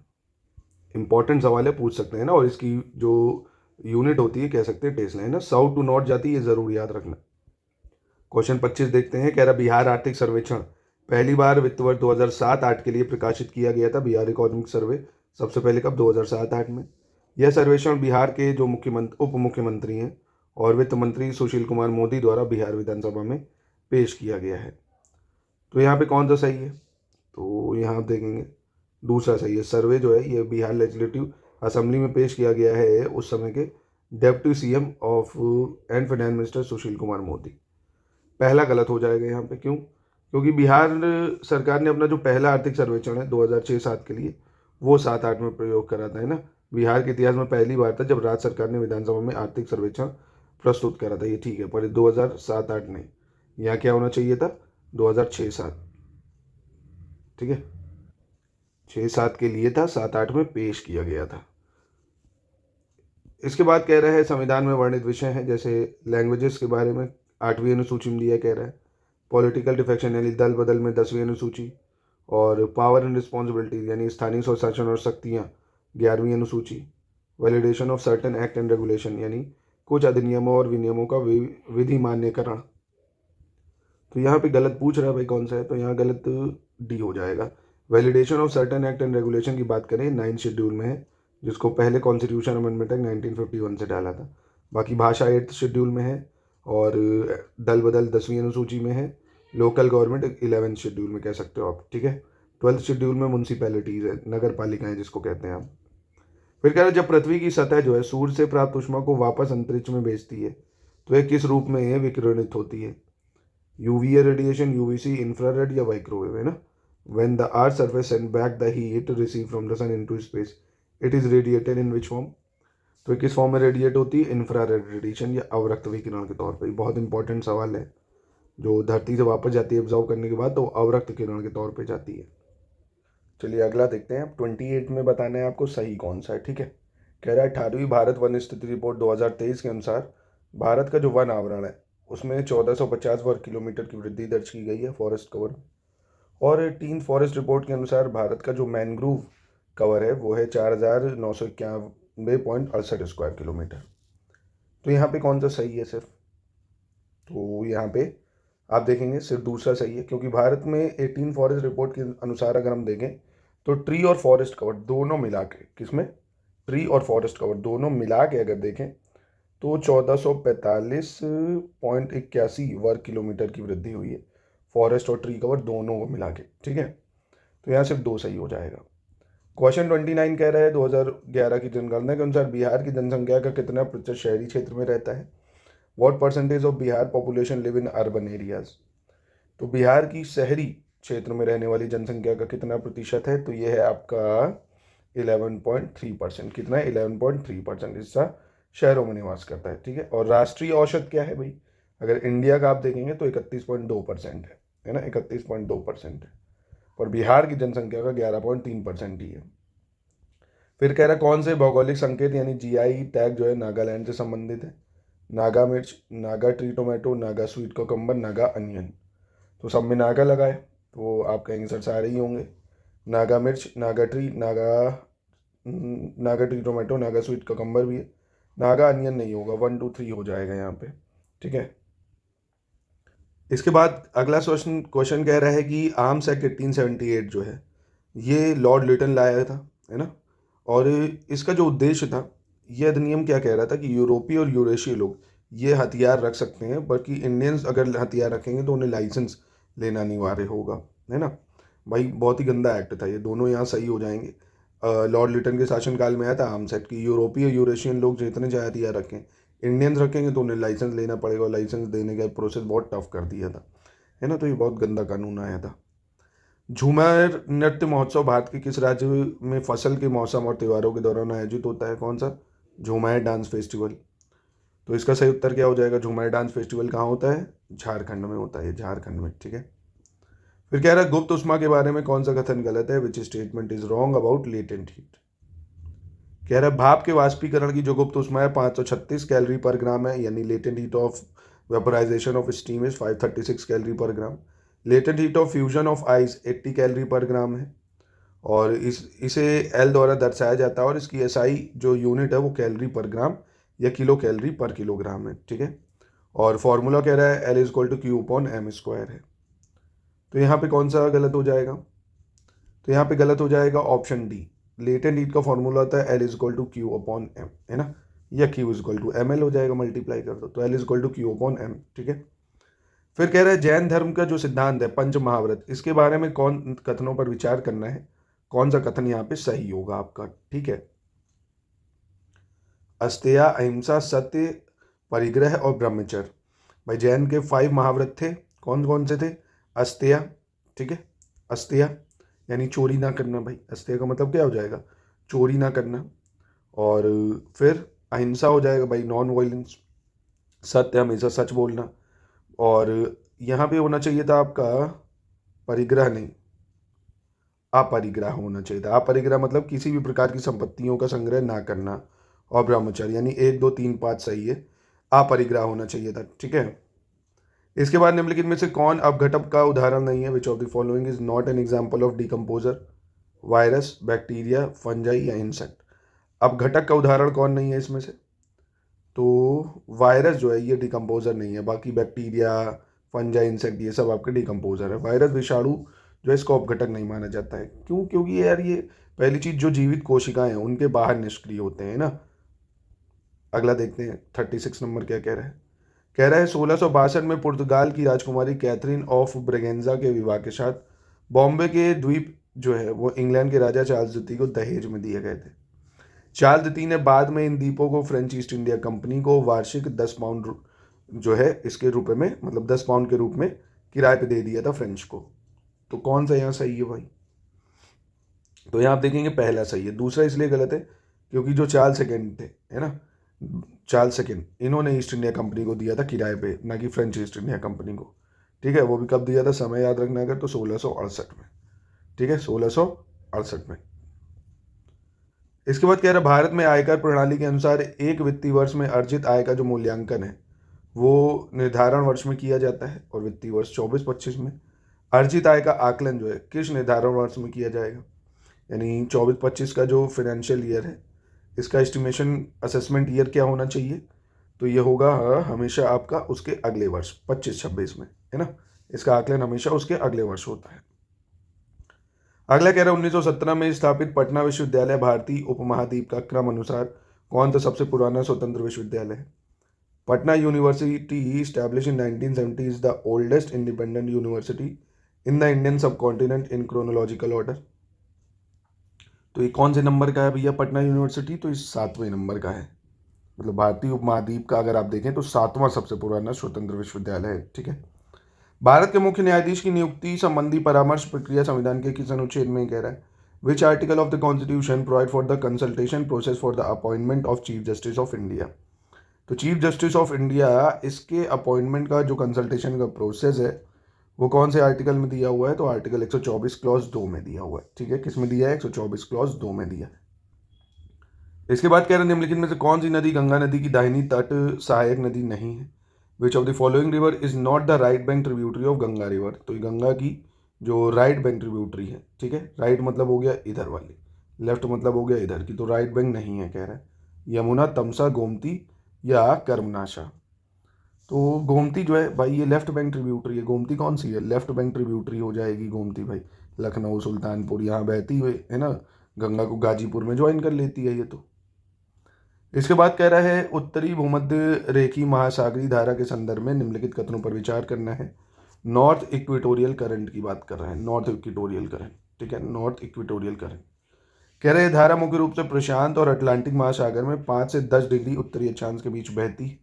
इंपॉर्टेंट सवाल है, पूछ सकते हैं ना। और इसकी जो यूनिट होती है कह सकते हैं टेस्ला, है ना, साउथ टू नॉर्थ जाती है, ये जरूर याद रखना। क्वेश्चन 25 देखते हैं। कह रहा बिहार आर्थिक सर्वेक्षण पहली बार वित्त वर्ष 2007-8 के लिए प्रकाशित किया गया था। बिहार इकोनॉमिक सर्वे सबसे पहले कब? 2007-8 में। यह सर्वेक्षण बिहार के जो उप मुख्यमंत्री हैं और वित्त मंत्री सुशील कुमार मोदी द्वारा बिहार विधानसभा में पेश किया गया है। तो यहाँ पे कौन सा सही है? तो यहाँ आप देखेंगे दूसरा सही है। सर्वे जो है ये बिहार लेजिस्लेटिव असेंबली में पेश किया गया है उस समय के deputy CM of and finance minister Sushil Kumar Modi. पहला गलत हो जाएगा यहाँ पे, क्यों? क्योंकि बिहार सरकार ने अपना जो पहला आर्थिक सर्वेक्षण है 2006-7 के लिए, वो 7-8 में प्रयोग करा था, है ना। बिहार के इतिहास में पहली बार था जब राज्य सरकार ने विधानसभा में आर्थिक सर्वेक्षण प्रस्तुत करा था, ये ठीक है, पर 2007-8 नहीं। यहाँ क्या होना चाहिए था? 2006-7, ठीक है, 6-7 के लिए था, 7-8 में पेश किया गया था। इसके बाद कह रहा है संविधान में वर्णित विषय हैं, जैसे लैंग्वेजेस के बारे में 8वीं अनुसूची में दिया, कह रहा है पॉलिटिकल डिफेक्शन यानी दल बदल में 10वीं अनुसूची, और पावर एंड रिस्पॉन्सिबिलिटीज यानी स्थानीय स्वशासन और शक्तियाँ 11वीं अनुसूची, validation of certain act and regulation यानी कुछ अधिनियमों और विनियमों का विधि मान्यकरण। तो यहाँ पे गलत पूछ रहा है भाई कौन सा है, तो यहाँ गलत डी हो जाएगा। Validation of certain act and regulation की बात करें 9 शेड्यूल में है, जिसको पहले कॉन्स्टिट्यूशन अमेंडमेंट एक्ट 1951 से डाला था। बाकी भाषा 8th शेड्यूल में है, और दल बदल 10वीं अनुसूची में है। लोकल गवर्नमेंट 11th शेड्यूल में कह सकते हो आप, ठीक है। 12th शेड्यूल में म्यूनसिपैलिटीज़ है, नगर पालिकाएँ जिसको कहते हैं आप। फिर कह रहे हैं जब पृथ्वी की सतह जो है सूर्य से प्राप्त ऊष्मा को वापस अंतरिक्ष में भेजती है तो यह किस रूप में विकिरणित होती है? यूवीए रेडिएशन, यूवीसी, इंफ्रारेड या माइक्रोवेव, है ना। When the earth surface send back the heat receive from the sun into space it is radiated in which form? तो किस फॉर्म में रेडिएट होती है? इंफ्रारेड रेडिएशन या अवरक्त विकिरण के तौर पर। बहुत इंपॉर्टेंट सवाल है, जो धरती से वापस जाती है ऑब्जर्व करने के बाद तो अवरक्त किरण के तौर पर जाती है। चलिए अगला देखते हैं। 28 में बताना है आपको सही कौन सा है, ठीक है। कह रहा है 18वीं भारत वन स्थिति रिपोर्ट 2023 के अनुसार भारत का जो वन आवरण है उसमें 1450 वर्ग किलोमीटर की वृद्धि दर्ज की गई है फॉरेस्ट कवर। और टीन फॉरेस्ट रिपोर्ट के अनुसार भारत का जो मैनग्रोव कवर है वो है 4991.68 स्क्वायर किलोमीटर। तो यहाँ पे कौन सा सही है सिर्फ? तो यहाँ पे आप देखेंगे सिर्फ दूसरा सही है, क्योंकि भारत में 18 फॉरेस्ट रिपोर्ट के अनुसार अगर हम देखें तो ट्री और फॉरेस्ट कवर दोनों मिला के, किसमें? ट्री और फॉरेस्ट कवर दोनों मिला के अगर देखें तो 1445.81 वर्ग किलोमीटर की वृद्धि हुई है, फॉरेस्ट और ट्री कवर दोनों को मिला के, ठीक है। तो यहाँ सिर्फ 2 सही हो जाएगा। क्वेश्चन 29 कह रहा है 2011 की जनगणना के अनुसार बिहार की जनसंख्या का कितना प्रतिशत शहरी क्षेत्र में रहता है। What percentage of Bihar population live in urban areas. तो बिहार की शहरी क्षेत्र में रहने वाली जनसंख्या का कितना प्रतिशत है, तो ये है आपका 11.3%। कितना है? 11.3% हिस्सा शहरों में निवास करता है। ठीक है, और राष्ट्रीय औसत क्या है भाई, अगर इंडिया का आप देखेंगे तो 31.2% है ना, 31.2% है, और बिहार की जनसंख्या का 11.3% ही है। फिर कह रहा है कौन से भौगोलिक संकेत यानी जीआई टैग जो है नागालैंड से संबंधित है। नागा मिर्च, Naga tree tomato, Naga sweet cucumber, Naga onion. तो सब में नागा लगाए तो आपका आंसर सारे ही होंगे। नागा मिर्च, Naga tree, Naga tree tomato, Naga sweet cucumber भी है। नागा अनियन नहीं होगा, 1 2 3 हो जाएगा यहाँ पे। ठीक है, इसके बाद अगला क्वेश्चन कह रहा है कि आर्म्स एक्ट 1878 जो है ये लॉर्ड लिटन लाया था, है ना, और इसका जो उद्देश्य था, यह अधिनियम क्या कह रहा था कि यूरोपीय और यूरेशियन लोग ये हथियार रख सकते हैं, बल्कि इंडियंस अगर हथियार रखेंगे तो उन्हें लाइसेंस लेना अनिवार्य होगा, है ना। भाई बहुत ही गंदा एक्ट था ये, दोनों यहाँ सही हो जाएंगे। लॉर्ड लिटन के शासनकाल में आया था आर्म्स एक्ट की यूरोपीय यूरेशियन लोग जितने चाहे हथियार रखें, इंडियंस रखेंगे तो उन्हें लाइसेंस लेना पड़ेगा, और लाइसेंस देने का प्रोसेस बहुत टफ कर दिया था, है ना। तो ये बहुत गंदा कानून आया था। झूमर नृत्य महोत्सव भारत के किस राज्य में फसल के मौसम और त्योहारों के दौरान आयोजित होता है? कौन सा? झूमर डांस फेस्टिवल। तो इसका सही उत्तर क्या हो जाएगा? झूमर डांस फेस्टिवल कहाँ होता है? झारखंड में होता है, झारखंड में। ठीक है, फिर कह रहा है गुप्त उष्मा के बारे में कौन सा कथन गलत है? Which statement is wrong about latent heat. कह रहा है भाप के वाष्पीकरण की जो गुप्त उष्मा है 536 कैलोरी पर ग्राम है, यानी latent heat of vaporization of steam is 536 calorie per gram. Latent heat of fusion of ice 80 calorie per gram है, और इसे एल द्वारा दर्शाया जाता है, और इसकी एसआई जो यूनिट है वो कैलोरी पर ग्राम या किलो कैलोरी पर किलोग्राम है। ठीक है, और फॉर्मूला कह रहा है L is equal to Q upon M square है। तो यहाँ पे कौन सा गलत हो जाएगा? तो यहाँ पे गलत हो जाएगा ऑप्शन डी। लेटेंट हीट का फॉर्मूला होता है L is equal to Q upon M, है ना, या Q is equal to M L हो जाएगा, मल्टीप्लाई कर दो तो L is equal to Q upon M. ठीक है, फिर कह रहा है जैन धर्म का जो सिद्धांत है पंच महाव्रत, इसके बारे में कौन कथनों पर विचार करना है, कौन सा कथन यहाँ पे सही होगा आपका? ठीक है, अस्तेय, अहिंसा, सत्य, परिग्रह और ब्रह्मचर्य। भाई जैन के 5 महाव्रत थे, कौन कौन से थे? अस्तेय, ठीक है, अस्तेय यानी चोरी ना करना। भाई अस्तेय का मतलब क्या हो जाएगा? चोरी ना करना। और फिर अहिंसा हो जाएगा भाई, नॉन वायलेंस। सत्य, हमेशा सच बोलना। और यहाँ पे होना चाहिए था आपका परिग्रह नहीं, अपरिग्रह होना चाहिए था। अपरिग्रह मतलब किसी भी प्रकार की संपत्तियों का संग्रह ना करना। और ब्रह्मचर्य यानी 1 2 3 5 सही है, अपरिग्रह होना चाहिए था। ठीक है, इसके बाद निम्नलिखित में से कौन अपघटक का उदाहरण नहीं है? Which of the following is not an example of decomposer? Virus, bacteria, fungi या इंसेक्ट। अपघटक का उदाहरण कौन नहीं है इसमें से? तो वायरस जो है ये डिकम्पोजर नहीं है, बाकी बैक्टीरिया, फंजाई, इंसेक्ट ये सब आपके डिकम्पोजर है। वायरस, विषाणु जो है इसको अपघटक नहीं माना जाता है। क्यों? क्योंकि यार ये पहली चीज जो जीवित कोशिकाएं हैं उनके बाहर निष्क्रिय होते हैं ना। अगला देखते हैं 36 नंबर क्या कह रहा है। कह रहा है 1662 में पुर्तगाल की राजकुमारी कैथरीन ऑफ ब्रेगेंजा के विवाह के साथ बॉम्बे के द्वीप जो है वो इंग्लैंड के राजा चार्ल्स द्वितीय को दहेज में दिए गए थे। चार्ल्स द्वितीय ने बाद में इन द्वीपों को फ्रेंच ईस्ट इंडिया कंपनी को वार्षिक 10 पाउंड जो है इसके रूप में, मतलब 10 पाउंड के रूप में किराए पे दे दिया था फ्रेंच को। तो कौन सा यहाँ सही है भाई? तो यहाँ आप देखेंगे पहला सही है, दूसरा इसलिए गलत है क्योंकि जो चार्ल्स सेकेंड थे, है ना, चार्ल्स सेकेंड, इन्होंने ईस्ट इंडिया कंपनी को दिया था किराए पे, ना कि फ्रेंच ईस्ट इंडिया कंपनी को। ठीक है, वो भी कब दिया था, समय याद रखना अगर, तो 1668 में। ठीक है, 1668 में। इसके बाद कह रहा है भारत में आयकर प्रणाली के अनुसार एक वित्तीय वर्ष में अर्जित आय का जो मूल्यांकन है वो निर्धारण वर्ष में किया जाता है, और वित्तीय वर्ष 24-25 में अर्जित आय का आकलन जो है किस निर्धारण वर्ष में किया जाएगा? यानी 24-25 का जो फाइनेंशियल ईयर है इसका एस्टिमेशन असेसमेंट ईयर क्या होना चाहिए? तो ये होगा हमेशा आपका उसके अगले वर्ष 25-26 में, है ना। इसका आकलन हमेशा उसके अगले वर्ष होता है। अगला कह रहा है 1917 में स्थापित पटना विश्वविद्यालय भारतीय उपमहाद्वीप का क्रम अनुसार कौन सा सबसे पुराना स्वतंत्र विश्वविद्यालय है? Patna university established in 1970 is the oldest independent university in the Indian subcontinent in chronological order. तो ये कौन से नंबर का है भैया पटना यूनिवर्सिटी? तो ये 7वें नंबर का है। मतलब भारतीय उपमहाद्वीप का अगर आप देखें तो 7वां सबसे पुराना स्वतंत्र विश्वविद्यालय है। ठीक है। भारत के मुख्य न्यायाधीश की नियुक्ति संबंधी परामर्श प्रक्रिया संविधान के किस अनुच्छेद में कह रहा है? Which article of the constitution provide for the consultation process for the appointment of chief justice of India? तो चीफ जस्टिस ऑफ इंडिया इसके अपॉइंटमेंट का जो कंसल्टेशन का प्रोसेस है वो कौन से आर्टिकल में दिया हुआ है? तो आर्टिकल 124 क्लॉज 2 में दिया हुआ है। ठीक है, किस में दिया है? 124 क्लॉज 2 में दिया है। इसके बाद कह रहे हैं निम्नलिखित में से कौन सी नदी गंगा नदी की दाहिनी तट सहायक नदी नहीं है? Which of the following river is not the right bank tributary of Ganga river? तो ये गंगा की जो राइट बैंक ट्रिब्यूटरी है, ठीक है, राइट मतलब हो गया इधर वाली, लेफ्ट मतलब हो गया इधर की, तो राइट बैंक नहीं है कह रहा है। यमुना, तमसा, गोमती या कर्मनाशा? तो गोमती जो है भाई ये लेफ्ट बैंक ट्रिब्यूटरी है। गोमती कौन सी है? लेफ्ट बैंक ट्रिब्यूटरी हो जाएगी गोमती भाई। लखनऊ, सुल्तानपुर यहाँ बहती हुई है ना, गंगा को गाजीपुर में ज्वाइन कर लेती है ये। तो इसके बाद कह रहा है उत्तरी भूमध्य रेखी महासागरीय धारा के संदर्भ में निम्नलिखित कथनों पर विचार करना है। नॉर्थ इक्वेटोरियल करंट की बात कर रहा है, नॉर्थ इक्वेटोरियल करंट। ठीक है, नॉर्थ इक्वेटोरियल करंट कह रहे हैं धारा मुख्य रूप से प्रशांत और अटलांटिक महासागर में 5 से 10 डिग्री उत्तरी अक्षांश के बीच बहती है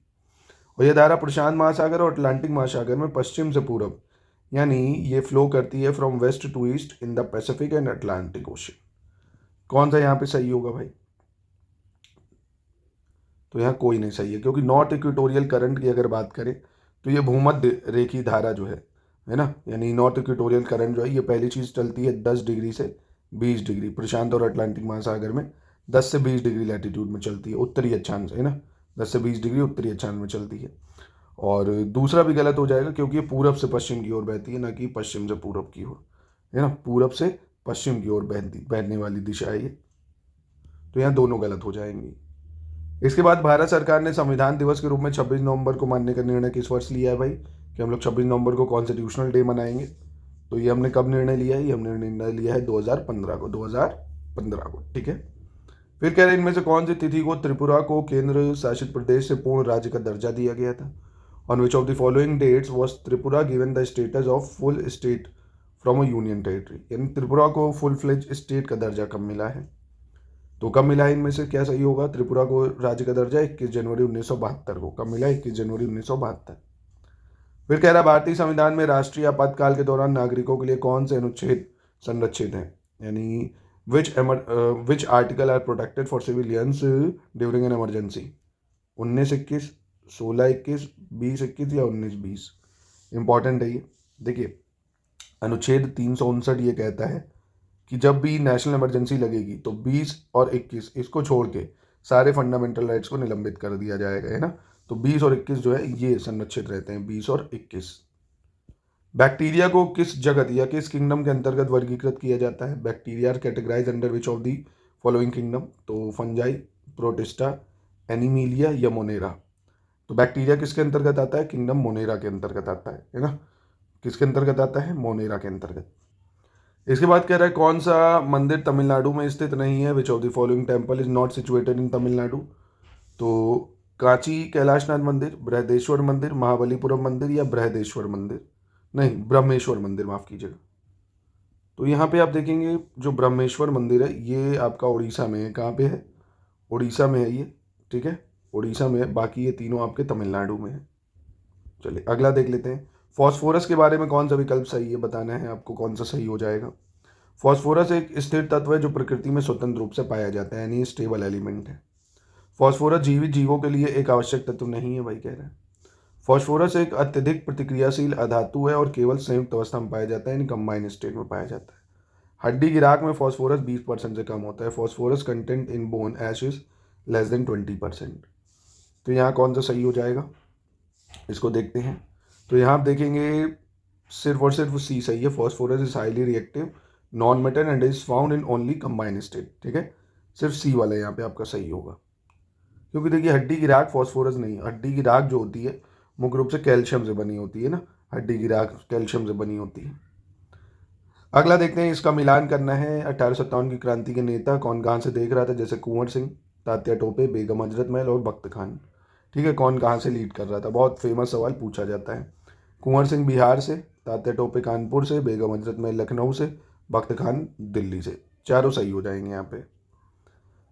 और यह धारा प्रशांत महासागर और अटलांटिक महासागर में पश्चिम से पूरब यानी ये फ्लो करती है from west to east in the Pacific and Atlantic ocean. कौन सा यहाँ पे सही होगा भाई? तो यहाँ कोई नहीं सही है, क्योंकि नॉर्थ इक्वेटोरियल करंट की अगर बात करें तो ये भूमध्य रेखी धारा जो है ना, यानी नॉर्थ इक्वेटोरियल करंट जो है ये पहली चीज़ चलती है 10 डिग्री से 20 डिग्री प्रशांत और अटलांटिक महासागर में 10 से 20 डिग्री लैटिट्यूड में चलती है, उत्तरी अक्षांश है ना, 10 से 20 डिग्री उत्तरी अक्षांश में चलती है। और दूसरा भी गलत हो जाएगा क्योंकि ये पूरब से पश्चिम की ओर बहती है, ना कि पश्चिम से पूरब की ओर, है ना, पूरब से पश्चिम की ओर बहने वाली दिशा है ये। तो यहाँ दोनों गलत हो जाएंगी। इसके बाद भारत सरकार ने संविधान दिवस के रूप में 26 नवंबर को मानने का निर्णय किस वर्ष लिया है भाई? कि हम लोग 26 नवंबर को कॉन्स्टिट्यूशनल डे मनाएंगे। तो ये हमने कब निर्णय लिया है? ये हमने निर्णय लिया है 2015 को, 2015 को। ठीक है। फिर कह रहे हैं इनमें से कौन सी तिथि को त्रिपुरा को केंद्र शासित प्रदेश से पूर्ण राज्य का दर्जा दिया गया था? On which of the following dates was Tripura given the status of full state from a union territory? यानी त्रिपुरा को फुल फ्लेज स्टेट का दर्जा कब मिला है? तो कब मिला है इनमें से क्या सही होगा? त्रिपुरा को राज्य का दर्जा 21 जनवरी 1972 को। कब मिला? 21 जनवरी 1972। फिर कह रहा भारतीय संविधान में राष्ट्रीय आपातकाल के दौरान नागरिकों के लिए कौन से अनुच्छेद संरक्षित हैं? यानी which article are protected for civilians during an emergency? 19-21, 16-21, 20-21 या 19-20? इंपॉर्टेंट है ये। देखिए अनुच्छेद 359 ये कहता है कि जब भी नेशनल इमरजेंसी लगेगी तो 20 और 21 इसको छोड़ के सारे फंडामेंटल राइट्स को निलंबित कर दिया जाएगा, है ना। तो 20 और 21 जो है ये संरक्षित रहते हैं, 20 और 21। बैक्टीरिया को किस जगत या किस किंगडम के अंतर्गत वर्गीकृत किया जाता है? Bacteria are categorise under which of the following kingdom? तो फंजाई, प्रोटिस्टा, एनिमीलिया या मोनेरा? तो बैक्टीरिया किसके अंतर्गत आता है? किंगडम मोनेरा के अंतर्गत आता है ना। किसके अंतर्गत आता है? मोनेरा के अंतर्गत। इसके बाद कह रहा है कौन सा मंदिर तमिलनाडु में स्थित नहीं है? Which of the following temple is not situated in Tamil Nadu? तो कांची कैलाशनाथ मंदिर, बृहदेश्वर मंदिर, महाबलीपुरम मंदिर या बृहदेश्वर मंदिर, नहीं ब्रह्मेश्वर मंदिर, माफ कीजिएगा। तो यहाँ पे आप देखेंगे जो ब्रह्मेश्वर मंदिर है ये आपका उड़ीसा में है। कहाँ पे है? उड़ीसा में है ये। ठीक है, उड़ीसा में है, बाकी ये तीनों आपके तमिलनाडु में है। चलिए अगला देख लेते हैं। फॉस्फोरस के बारे में कौन सा विकल्प सही है बताना है आपको, कौन सा सही हो जाएगा। फॉस्फोरस एक स्थिर तत्व है जो प्रकृति में स्वतंत्र रूप से पाया जाता है, यानी स्टेबल एलिमेंट है। फॉस्फोरस जीवित जीवों के लिए एक आवश्यक तत्व नहीं है भाई कह रहे हैं। फॉस्फोरस एक अत्यधिक प्रतिक्रियाशील अधातु है और केवल संयुक्त अवस्था में पाया जाता है, यानी कंबाइन स्टेट में पाया जाता है। हड्डी की राख में फॉस्फोरस 20% से कम होता है। Phosphorus content in bone ash is less than 20%। तो यहाँ कौन सा सही हो जाएगा इसको देखते हैं। तो यहाँ आप देखेंगे सिर्फ और सिर्फ सी सही है। Phosphorus is highly reactive, non metal and is found in only combine state. ठीक है, सिर्फ सी वाला यहाँ पे आपका सही होगा, क्योंकि देखिए हड्डी की राख फॉस्फोरस नहीं, हड्डी की राख जो होती है मुख्य रूप से कैल्शियम से बनी होती है ना, हड्डी की राख कैल्शियम से बनी होती है। अगला देखते हैं, इसका मिलान करना है। 1857 की क्रांति के नेता कौन कहाँ से देख रहा था? जैसे कुंवर सिंह, तात्या टोपे, बेगम हजरत महल और बख्त खान। ठीक है, कौन कहाँ से लीड कर रहा था? बहुत फेमस सवाल पूछा जाता है। कुंवर सिंह बिहार से, तात्या टोपे कानपुर से, बेगम हजरत महल लखनऊ से, बख्त खान दिल्ली से। चारों सही हो जाएंगे यहाँ पे।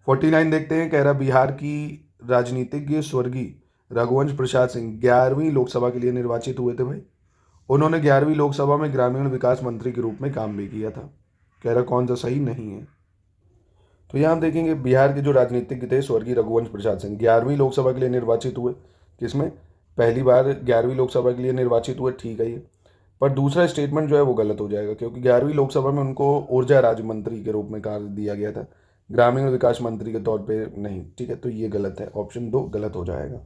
49 देखते हैं, कह रहा बिहार की राजनीतिज्ञ स्वर्गीय रघुवंश प्रसाद सिंह 11वीं लोकसभा के लिए निर्वाचित हुए थे भाई। उन्होंने 11वीं लोकसभा में ग्रामीण विकास मंत्री के रूप में काम भी किया था। कह रहा कौन सा सही नहीं है। तो यहाँ हम देखेंगे बिहार के जो राजनीतिज्ञ थे स्वर्गीय रघुवंश प्रसाद सिंह 11वीं लोकसभा के लिए निर्वाचित हुए। किसमें? पहली बार 11वीं लोकसभा के लिए निर्वाचित हुए, ठीक है ये। पर दूसरा स्टेटमेंट जो है वो गलत हो जाएगा, क्योंकि 11वीं लोकसभा में उनको ऊर्जा राज्य मंत्री के रूप में कार्य दिया गया था, ग्रामीण विकास मंत्री के तौर पे नहीं। ठीक है, तो ये गलत है, ऑप्शन 2 गलत हो जाएगा।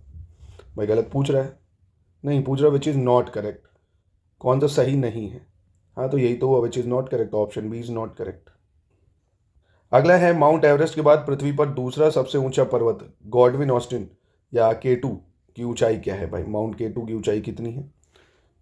भाई गलत पूछ रहा है? नहीं पूछ रहा, विच इज़ नॉट करेक्ट। कौन सा सही नहीं है? हाँ तो यही तो हुआ, which is not correct, option B is not correct. अगला है माउंट एवरेस्ट के बाद पृथ्वी पर दूसरा सबसे ऊंचा पर्वत गॉडविन ऑस्टिन या केटू की ऊंचाई क्या है भाई? माउंट केटू की ऊंचाई कितनी है?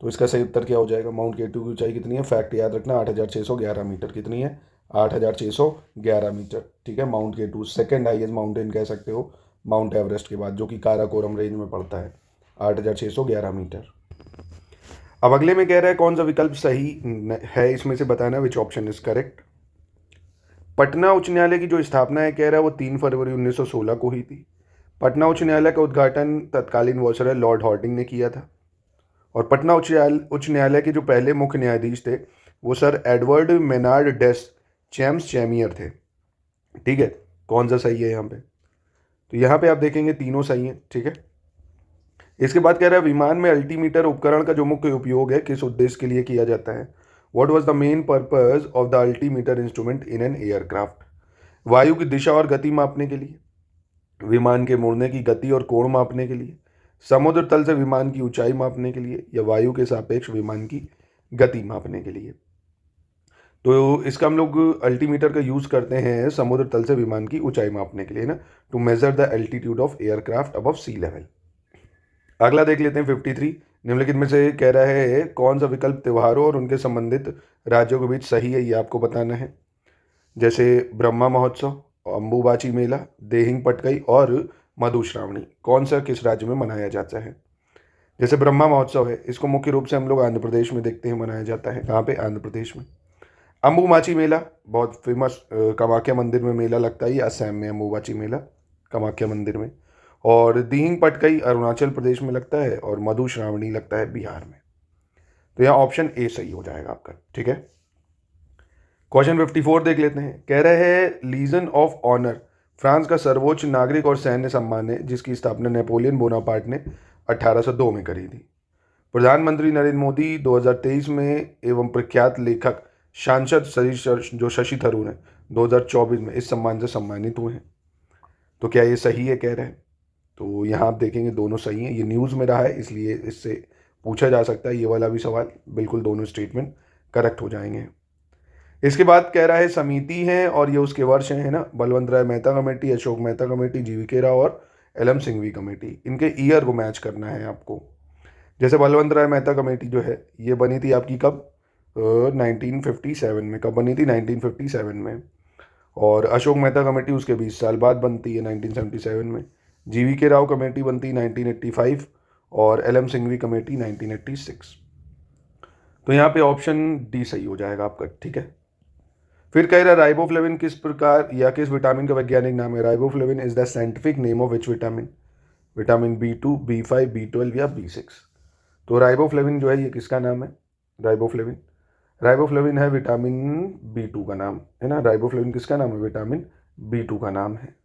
तो इसका सही उत्तर क्या हो जाएगा? माउंट केटू की ऊंचाई कितनी है? फैक्ट याद रखना, 8611 मीटर। कितनी है? 8611 मीटर। ठीक है, माउंट केटू सेकेंड हाईएस्ट माउंटेन कह सकते हो माउंट एवरेस्ट के बाद, जो कि काराकोरम रेंज में पड़ता है, 8611 मीटर। अब अगले में कह रहा है कौन सा विकल्प सही है, इसमें से बताना which option is correct. Patna उच्च न्यायालय की जो स्थापना है, कह रहा है वो 3 फरवरी 1916 को हुई थी। पटना उच्च न्यायालय का उद्घाटन तत्कालीन वायसराय लॉर्ड हॉर्डिंग ने किया था। और पटना उच्च न्यायालय के जो पहले मुख्य न्यायाधीश थे वो सर एडवर्ड मेनार्ड डेस चैम्स चैमियर थे। ठीक है, कौन सा सही है यहाँ पे? तो यहाँ पे आप देखेंगे तीनों सही हैं। ठीक है, इसके बाद कह रहा है विमान में अल्टीमीटर उपकरण का जो मुख्य उपयोग है किस उद्देश्य के लिए किया जाता है? What was the main purpose of the altimeter instrument in an aircraft? वायु की दिशा और गति मापने के लिए, विमान के मुड़ने की गति और कोण मापने के लिए, समुद्र तल से विमान की ऊंचाई मापने के लिए, या वायु के सापेक्ष विमान की गति मापने के लिए। तो इसका हम लोग अल्टीमीटर का यूज करते हैं समुद्र तल से विमान की ऊंचाई मापने के लिए ना, to measure the altitude of aircraft above sea level. अगला देख लेते हैं 53। निम्नलिखित में से कह रहा है कौन सा विकल्प त्योहारों और उनके संबंधित राज्यों के बीच सही है, ये आपको बताना है। जैसे ब्रह्मा महोत्सव, अम्बुबाची मेला, देहिंग पटकई और मधुश्रावणी, कौन सा किस राज्य में मनाया जाता है? जैसे ब्रह्मा महोत्सव है, इसको मुख्य रूप से हम लोग आंध्र प्रदेश में देखते हैं मनाया जाता है। कहाँ पे? आंध्र प्रदेश में। अम्बुबाची मेला बहुत फेमस कामाख्या मंदिर में मेला लगता है, ये असम में अम्बुबाची मेला कामाख्या मंदिर में। और दीहिंग पटकई अरुणाचल प्रदेश में लगता है, और मधुश्रावणी लगता है बिहार में। तो यहाँ ऑप्शन ए सही हो जाएगा आपका। ठीक है, क्वेश्चन 54 देख लेते हैं। कह रहे हैं लीजन ऑफ ऑनर फ्रांस का सर्वोच्च नागरिक और सैन्य सम्मान है, जिसकी स्थापना नेपोलियन बोनापार्ट ने 1802 में करी थी। प्रधानमंत्री नरेंद्र मोदी 2023 में एवं प्रख्यात लेखक सांसद जो शशि थरूर हैं 2024 में इस सम्मान से सम्मानित हुए हैं। तो क्या ये सही है कह रहे हैं? तो यहाँ आप देखेंगे दोनों सही हैं। ये न्यूज़ में रहा है इसलिए इससे पूछा जा सकता है ये वाला भी सवाल। बिल्कुल दोनों स्टेटमेंट करेक्ट हो जाएंगे। इसके बाद कह रहा है समिति है और ये उसके वर्ष हैं, है ना। बलवंत राय मेहता कमेटी, अशोक मेहता कमेटी, जीवी राव और एलएम सिंघवी कमेटी। इनके ईयर को मैच करना है आपको। जैसे बलवंत राय मेहता कमेटी जो है ये बनी थी आपकी कब? 1957 में। कब बनी थी? 1957 में। और अशोक मेहता कमेटी उसके 20 साल बाद बनती है 1977 में। जीवी राव कमेटी बनती 1985 और एलएम सिंघवी कमेटी 1986। तो यहाँ पे ऑप्शन डी सही हो जाएगा आपका। ठीक है, फिर कह रहा है राइबोफ्लेविन किस प्रकार या किस विटामिन का वैज्ञानिक नाम है? Riboflavin is the scientific name of which vitamin? Vitamin B2, B5, B12 या B6? तो राइबोफ्लेविन जो है ये किसका नाम है? राइबोफ्लेविन है विटामिन B2 का नाम, है ना। राइबोफ्लेविन किसका नाम है? विटामिन B2 का नाम है।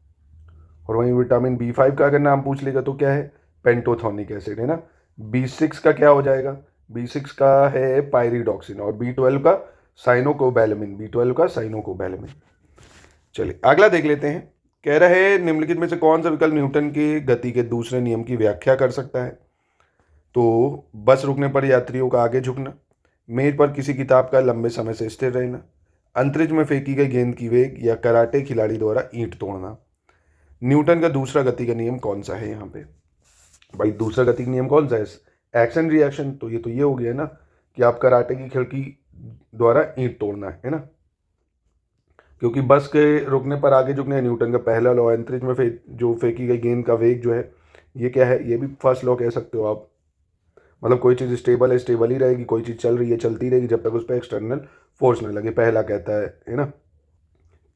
और वहीं विटामिन B5 का अगर नाम पूछ लेगा तो क्या है? पेंटोथोनिक एसिड, है ना। B6 का क्या हो जाएगा? B6 का है पायरिडॉक्सिन और B12 का साइनोकोबैलामिन। चलिए अगला देख लेते हैं। कह रहे हैं निम्नलिखित में से कौन सा विकल्प न्यूटन की गति के दूसरे नियम की व्याख्या कर सकता है? तो बस रुकने पर यात्रियों का आगे झुकना, मेज पर किसी किताब का लंबे समय से स्थिर रहना, अंतरिक्ष में फेंकी गई गेंद की वेग, या कराटे खिलाड़ी द्वारा ईंट तोड़ना। न्यूटन का दूसरा गति का नियम कौन सा है यहाँ पे? भाई दूसरा गति का नियम कौन सा है? Action reaction. तो ये हो गया ना कि आप कराटे की खिड़की द्वारा ईंट तोड़ना है ना। क्योंकि बस के रुकने पर आगे झुकने न्यूटन का पहला लॉ। अंतरिक्ष में जो फेंकी गई गेंद का वेग जो है ये क्या है? ये भी फर्स्ट लॉ कह सकते हो आप। मतलब कोई चीज़ स्टेबल है, स्टेबल ही रहेगी, कोई चीज़ चल रही है, चलती रहेगी जब तक उस पर एक्सटर्नल फोर्स न लगे, पहला कहता है ना।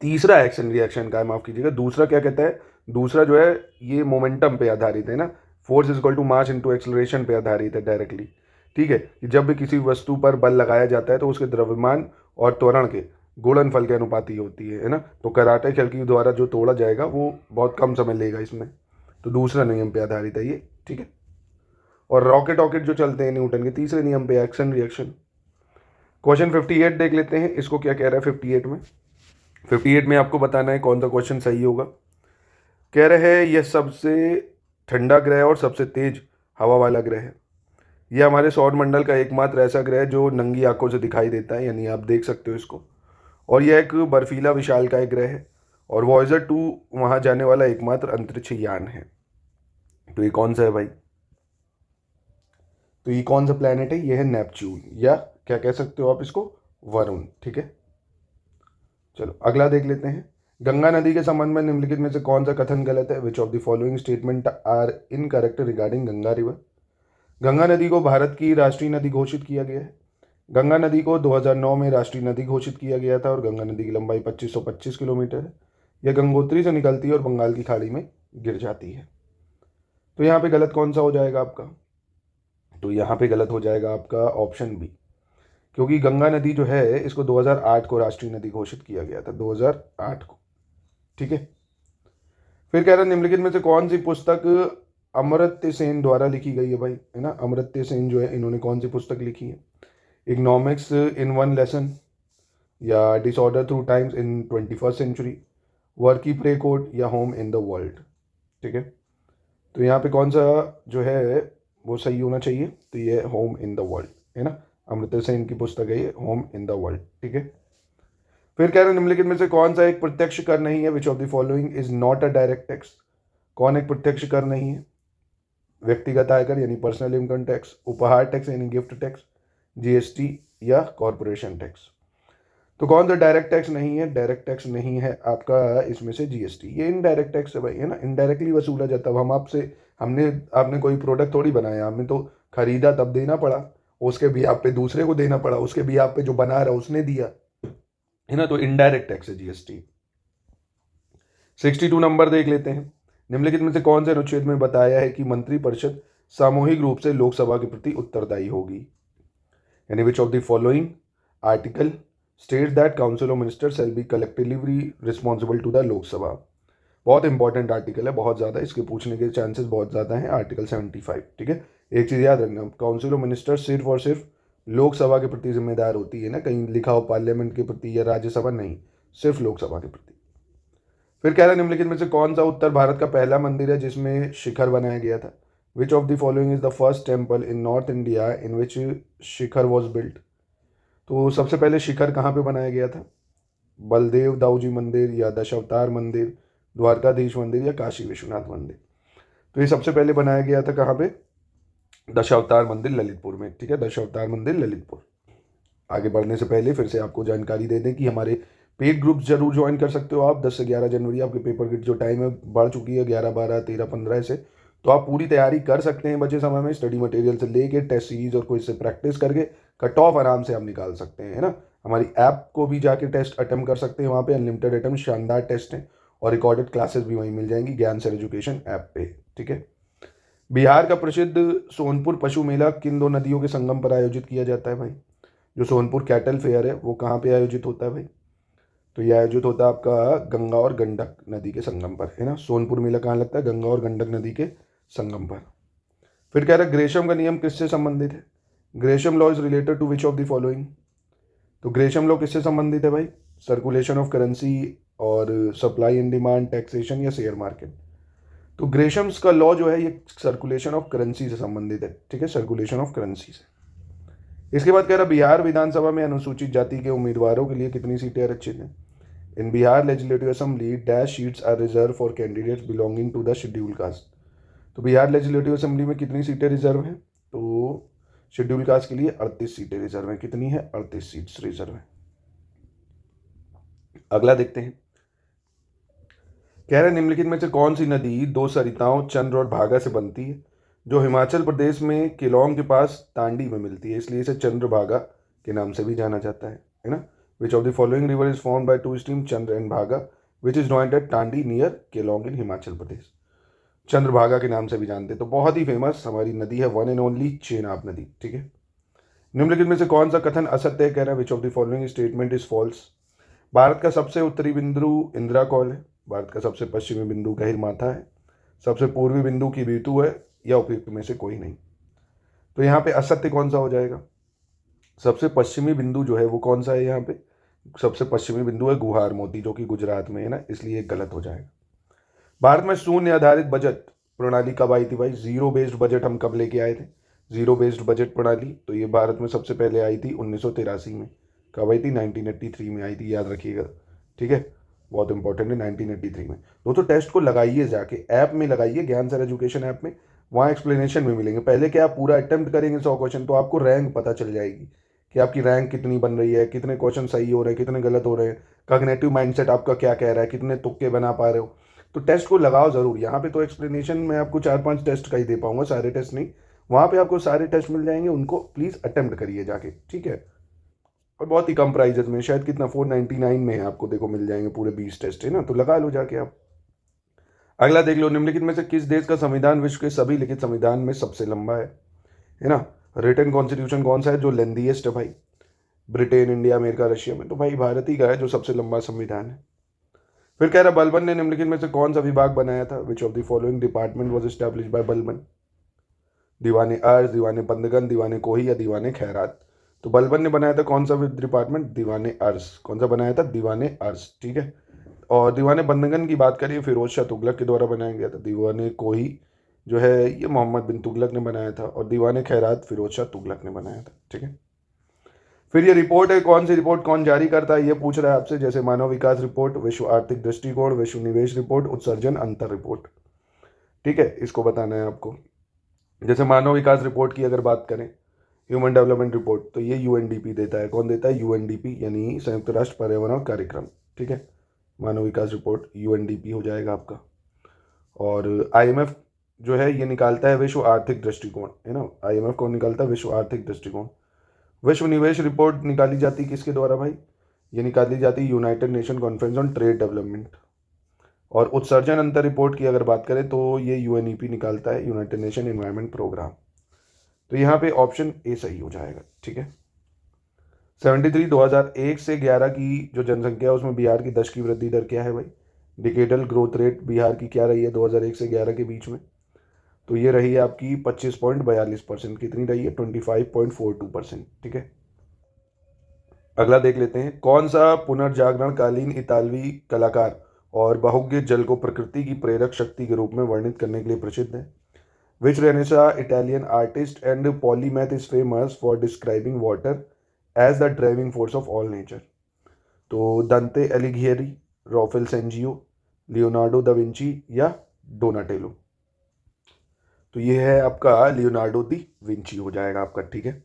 तीसरा एक्शन रिएक्शन का है, माफ कीजिएगा। दूसरा क्या कहता है, दूसरा जो है ये मोमेंटम पे आधारित है ना, force is equal to mass into acceleration पे आधारित है डायरेक्टली। ठीक है, कि जब भी किसी वस्तु पर बल लगाया जाता है तो उसके द्रव्यमान और त्वरण के गुणनफल के अनुपाती होती है ना। तो कराटे खेल के द्वारा जो तोड़ा जाएगा वो बहुत कम समय लेगा इसमें, तो दूसरा नियम पे आधारित है ये। ठीक है, और रॉकेट वॉकेट जो चलते हैं न्यूटन के तीसरे नियम पे, एक्शन रिएक्शन। क्वेश्चन 58 देख लेते हैं, इसको क्या कह रहा है 58 में। 58 में आपको बताना है कौन सा क्वेश्चन सही होगा। कह रहे हैं यह सबसे ठंडा ग्रह और सबसे तेज हवा वाला ग्रह है। यह हमारे सौर मंडल का एकमात्र ऐसा ग्रह जो नंगी आंखों से दिखाई देता है, यानी आप देख सकते हो इसको। और यह एक बर्फीला विशालकाय ग्रह है और वॉयजर 2 वहाँ जाने वाला एकमात्र अंतरिक्ष यान है। तो ये कौन सा है भाई, तो ये कौन सा प्लैनेट है, ये है नेपच्यून, या क्या कह सकते हो आप इसको, वरुण। ठीक है, चलो अगला देख लेते हैं। गंगा नदी के संबंध में निम्नलिखित में से कौन सा कथन गलत है। Which of the following statement are incorrect regarding Ganga river. Ganga नदी को भारत की राष्ट्रीय नदी घोषित किया गया है। गंगा नदी को 2009 में राष्ट्रीय नदी घोषित किया गया था और गंगा नदी की लंबाई 2525 किलोमीटर है। यह गंगोत्री से निकलती है और बंगाल की खाड़ी में गिर जाती है। तो यहाँ पे गलत कौन सा हो जाएगा आपका, तो यहाँ पे गलत हो जाएगा आपका ऑप्शन बी, क्योंकि गंगा नदी जो है इसको 2008 को राष्ट्रीय नदी घोषित किया गया था, 2008 को। ठीक है, फिर कह रहा है निम्नलिखित में से कौन सी पुस्तक अमर्त्य सेन द्वारा लिखी गई है भाई, है ना। अमर्त्य सेन जो है इन्होंने कौन सी पुस्तक लिखी है, इकोनॉमिक्स इन वन लेसन, या disorder through times in 21st century, work pray code, या होम इन द वर्ल्ड। ठीक है, तो यहाँ पे कौन सा जो है वो सही होना चाहिए, तो ये होम इन द वर्ल्ड है ना। अमर्त्य सेन की पुस्तक है ये, होम इन द वर्ल्ड। ठीक है, फिर कह रहे हैं निम्नलिखित में से कौन सा एक प्रत्यक्ष कर नहीं है। Which of the following is not a direct tax. कौन एक प्रत्यक्ष कर नहीं है, व्यक्तिगत आयकर यानी पर्सनल इनकम टैक्स, उपहार टैक्स यानी गिफ्ट टैक्स, जीएसटी, या कॉरपोरेशन टैक्स। तो कौन सा डायरेक्ट टैक्स नहीं है, डायरेक्ट टैक्स नहीं है आपका इसमें से जीएसटी। ये इनडायरेक्ट टैक्स है भाई, है ना, इनडायरेक्टली वसूला जाता है। हम आपने कोई प्रोडक्ट थोड़ी बनाया, हमने तो खरीदा तब देना पड़ा, उसके भी आप पे दूसरे को देना पड़ा, उसके भी आप पे जो बना रहा उसने दिया, है ना। तो इनडायरेक्ट टैक्स है जीएसटी। 62 नंबर देख लेते हैं। निम्नलिखित में से कौन से अनुच्छेद में बताया है कि मंत्रिपरिषद सामूहिक रूप से लोकसभा के प्रति उत्तरदायी होगी, यानी which of the following article state that council of minister shall be collectively responsible to the Lok Sabha. बहुत इंपॉर्टेंट आर्टिकल है, बहुत ज़्यादा, इसके पूछने के चांसेस बहुत ज़्यादा हैं। आर्टिकल 75। ठीक है, एक चीज़ याद रखना, काउंसिल ऑफ मिनिस्टर सिर्फ और सिर्फ लोकसभा के प्रति जिम्मेदार होती है ना, कहीं लिखा हो पार्लियामेंट के प्रति या राज्यसभा, नहीं, सिर्फ लोकसभा के प्रति। फिर कह रहा है निम्नलिखित में से कौन सा उत्तर भारत का पहला मंदिर है जिसमें शिखर बनाया गया था। विच of the following is the first temple in north India in which Shikhar was built. तो सबसे पहले शिखर कहाँ पे बनाया गया था, बलदेव दाऊजी मंदिर, या दशावतार मंदिर, द्वारकाधीश मंदिर, या काशी विश्वनाथ मंदिर। तो ये सबसे पहले बनाया गया था कहाँ पे, दशावतार मंदिर ललितपुर में। ठीक है, दशावतार मंदिर ललितपुर। आगे बढ़ने से पहले फिर से आपको जानकारी दे दें कि हमारे पेड ग्रुप्स जरूर ज्वाइन कर सकते हो आप। 10 से 11 जनवरी आपके पेपर की जो टाइम है बढ़ चुकी है 11, 12, 13, 15 से, तो आप पूरी तैयारी कर सकते हैं बचे समय में। स्टडी मटेरियल से लेके टेस्ट सीरीज और कोई से प्रैक्टिस करके कट ऑफ आराम से आप निकाल सकते हैं, है ना। हमारी ऐप को भी जाके टेस्ट अटेम्प्ट कर सकते हैं, वहाँ पे अनलिमिटेड अटेम्प्ट, शानदार टेस्ट हैं और रिकॉर्डेड क्लासेस भी वहीं मिल जाएंगी ज्ञान सर एजुकेशन ऐप पे। ठीक है, बिहार का प्रसिद्ध सोनपुर पशु मेला किन दो नदियों के संगम पर आयोजित किया जाता है भाई। जो सोनपुर कैटल फेयर है वो कहाँ पे आयोजित होता है भाई, तो यह आयोजित होता है आपका गंगा और गंडक नदी के संगम पर, है ना। सोनपुर मेला कहाँ लगता है, गंगा और गंडक नदी के संगम पर। फिर कह रहा है ग्रेशम का नियम किससे संबंधित है। Gresham law is related to which of the following. तो ग्रेशम लॉ किससे संबंधित है भाई, सर्कुलेशन ऑफ करेंसी और सप्लाई एंड डिमांड, टैक्सेशन, या शेयर मार्केट। तो ग्रेशम्स का लॉ जो है ये सर्कुलेशन ऑफ करेंसी से संबंधित है। ठीक है, सर्कुलेशन ऑफ करेंसी से। इसके बाद कह रहा बिहार विधानसभा में अनुसूचित जाति के उम्मीदवारों के लिए कितनी सीटें आरक्षित हैं। In Bihar legislative assembly dash seats are reserved for candidates belonging to the scheduled caste. तो बिहार लेजिस्लेटिव असेंबली में कितनी सीटें रिजर्व हैं, तो शेड्यूल कास्ट के लिए 38 सीटें रिजर्व हैं। कितनी है, 38 सीट्स रिजर्व हैं। अगला देखते हैं। कह रहे निम्नलिखित में से कौन सी नदी दो सरिताओं चंद्र और भागा से बनती है, जो हिमाचल प्रदेश में केलोंग के पास तांडी में मिलती है, इसलिए इसे चंद्रभागा के नाम से भी जाना जाता है ना। Which of the following river is form by two stream Chandra and Bhaga which is joint at Tandi near Keylong in Himachal Pradesh. Chandrabhaga के नाम से भी जानते हैं। तो बहुत ही फेमस हमारी नदी है, वन एंड ओनली चेनाब नदी। ठीक है, निम्नलिखित में से कौन सा कथन असत्य है? कह रहा है which of the following statement is false. Bharat का सबसे उत्तरी बिंदु इंदिरा कौल है, भारत का सबसे पश्चिमी बिंदु गहिरमाथा है, सबसे पूर्वी बिंदु की बीतू है, या उपयुक्त में से कोई नहीं। तो यहाँ पे असत्य कौन सा हो जाएगा? सबसे पश्चिमी बिंदु जो है वो कौन सा है? यहाँ पे सबसे पश्चिमी बिंदु है गुहार मोती, जो कि गुजरात में है ना, इसलिए गलत हो जाएगा। भारत में शून्य आधारित बजट प्रणाली कब आई थी भाई? जीरो बेस्ड बजट हम कब लेके आए थे? जीरो बेस्ड बजट प्रणाली तो ये भारत में सबसे पहले आई थी 1983 में। कब आई थी? 1983 में आई थी, याद रखिएगा। ठीक है, बहुत इंपॉर्टेंट है, 1983 में। दोस्तों टेस्ट को लगाइए, जाके ऐप में लगाइए, ज्ञान सर एजुकेशन ऐप में, वहाँ एक्सप्लेनेशन भी मिलेंगे। पहले क्या आप पूरा अटेम्प्ट करेंगे 100 क्वेश्चन, तो आपको रैंक पता चल जाएगी कि आपकी रैंक कितनी बन रही है, कितने क्वेश्चन सही हो रहे हैं, कितने गलत हो रहे हैं, कॉग्निटिव माइंडसेट आपका क्या कह रहा है, कितने तुक्के बना पा रहे हो। तो टेस्ट को लगाओ जरूर। यहाँ पे तो एक्सप्लेनेशन मैं आपको 4-5 टेस्ट का ही दे पाऊंगा, सारे टेस्ट नहीं। वहाँ पे आपको सारे टेस्ट मिल जाएंगे, उनको प्लीज़ अटेम्प्ट करिए जाके। ठीक है, और बहुत ही कम प्राइजेस में, शायद कितना 499 में है, आपको देखो मिल जाएंगे पूरे 20 टेस्ट, है ना। तो लगा लो जाके आप। अगला देख लो, निम्नलिखित में से किस देश का संविधान विश्व के सभी लिखित संविधान में सबसे लंबा है ना। रिटन कॉन्स्टिट्यूशन कौन सा है जो लेंथीएस्ट है भाई? ब्रिटेन, इंडिया, अमेरिका, रशिया में तो भाई भारत ही का है जो सबसे लंबा संविधान है। फिर कह रहा बलबन ने निम्नलिखित में से कौन सा विभाग बनाया था? विच of the following department was establish bye Balban? दीवाने अर्ज, दीवाने बंदगन, दीवाने कोही या दीवाने खैरात? तो बलबन ने बनाया था कौन सा डिपार्टमेंट? दीवाने अर्ज। कौन सा बनाया था? दीवाने अर्ज। ठीक है, और दीवाने बंदगन की बात करिए, फिरोज शाह तुगलक के द्वारा बनाया गया था। दीवाने कोही जो है ये मोहम्मद बिन तुगलक ने बनाया था, और दीवाने खैरात फिरोज शाह तुगलक ने बनाया था। ठीक है, फिर ये रिपोर्ट है, कौन सी रिपोर्ट कौन जारी करता है ये पूछ रहा है आपसे। जैसे मानव विकास रिपोर्ट, विश्व आर्थिक दृष्टिकोण, विश्व निवेश रिपोर्ट, उत्सर्जन अंतर रिपोर्ट। ठीक है, इसको बताना है आपको। जैसे मानव विकास रिपोर्ट की अगर बात करें, ह्यूमन डेवलपमेंट रिपोर्ट, तो ये यूएनडीपी देता है। कौन देता है? यूएनडीपी, यानी संयुक्त राष्ट्र पर्यावरण कार्यक्रम। ठीक है, मानव विकास रिपोर्ट यूएनडीपी हो जाएगा आपका। और आईएमएफ जो है ये निकालता है विश्व आर्थिक दृष्टिकोण, है ना। आईएमएफ कौन निकालता है? विश्व आर्थिक दृष्टिकोण। विश्व निवेश रिपोर्ट निकाली जाती है किसके द्वारा भाई? ये निकाली जाती है United nation conference on trade development. और उत्सर्जन अंतर रिपोर्ट की अगर बात करें तो ये यूएनईपी निकालता है, यूनाइटेड नेशन एनवायरनमेंट प्रोग्राम। तो यहाँ पे ऑप्शन ए सही हो जाएगा। ठीक है, 73 2001 से 11 की जो जनसंख्या है उसमें बिहार की 10 की वृद्धि दर क्या है भाई? डिकेडल ग्रोथ रेट बिहार की क्या रही है 2001 से 11 के बीच में? तो ये रही है आपकी 25.42%। कितनी रही है? 25.42%। ठीक है, अगला देख लेते हैं, कौन सा पुनर्जागरण कालीन इतालवी कलाकार और बहुज्ञ जल को प्रकृति की प्रेरक शक्ति के रूप में वर्णित करने के लिए प्रसिद्ध है? Which Renaissance Italian artist and polymath is famous for describing water as the driving force of all nature? तो दंते एलिघियरी, Raphael Sanzio, Leonardo da Vinci या डोनाटेलो? तो ये है आपका लियोनार्डो दी विंची हो जाएगा आपका। ठीक है,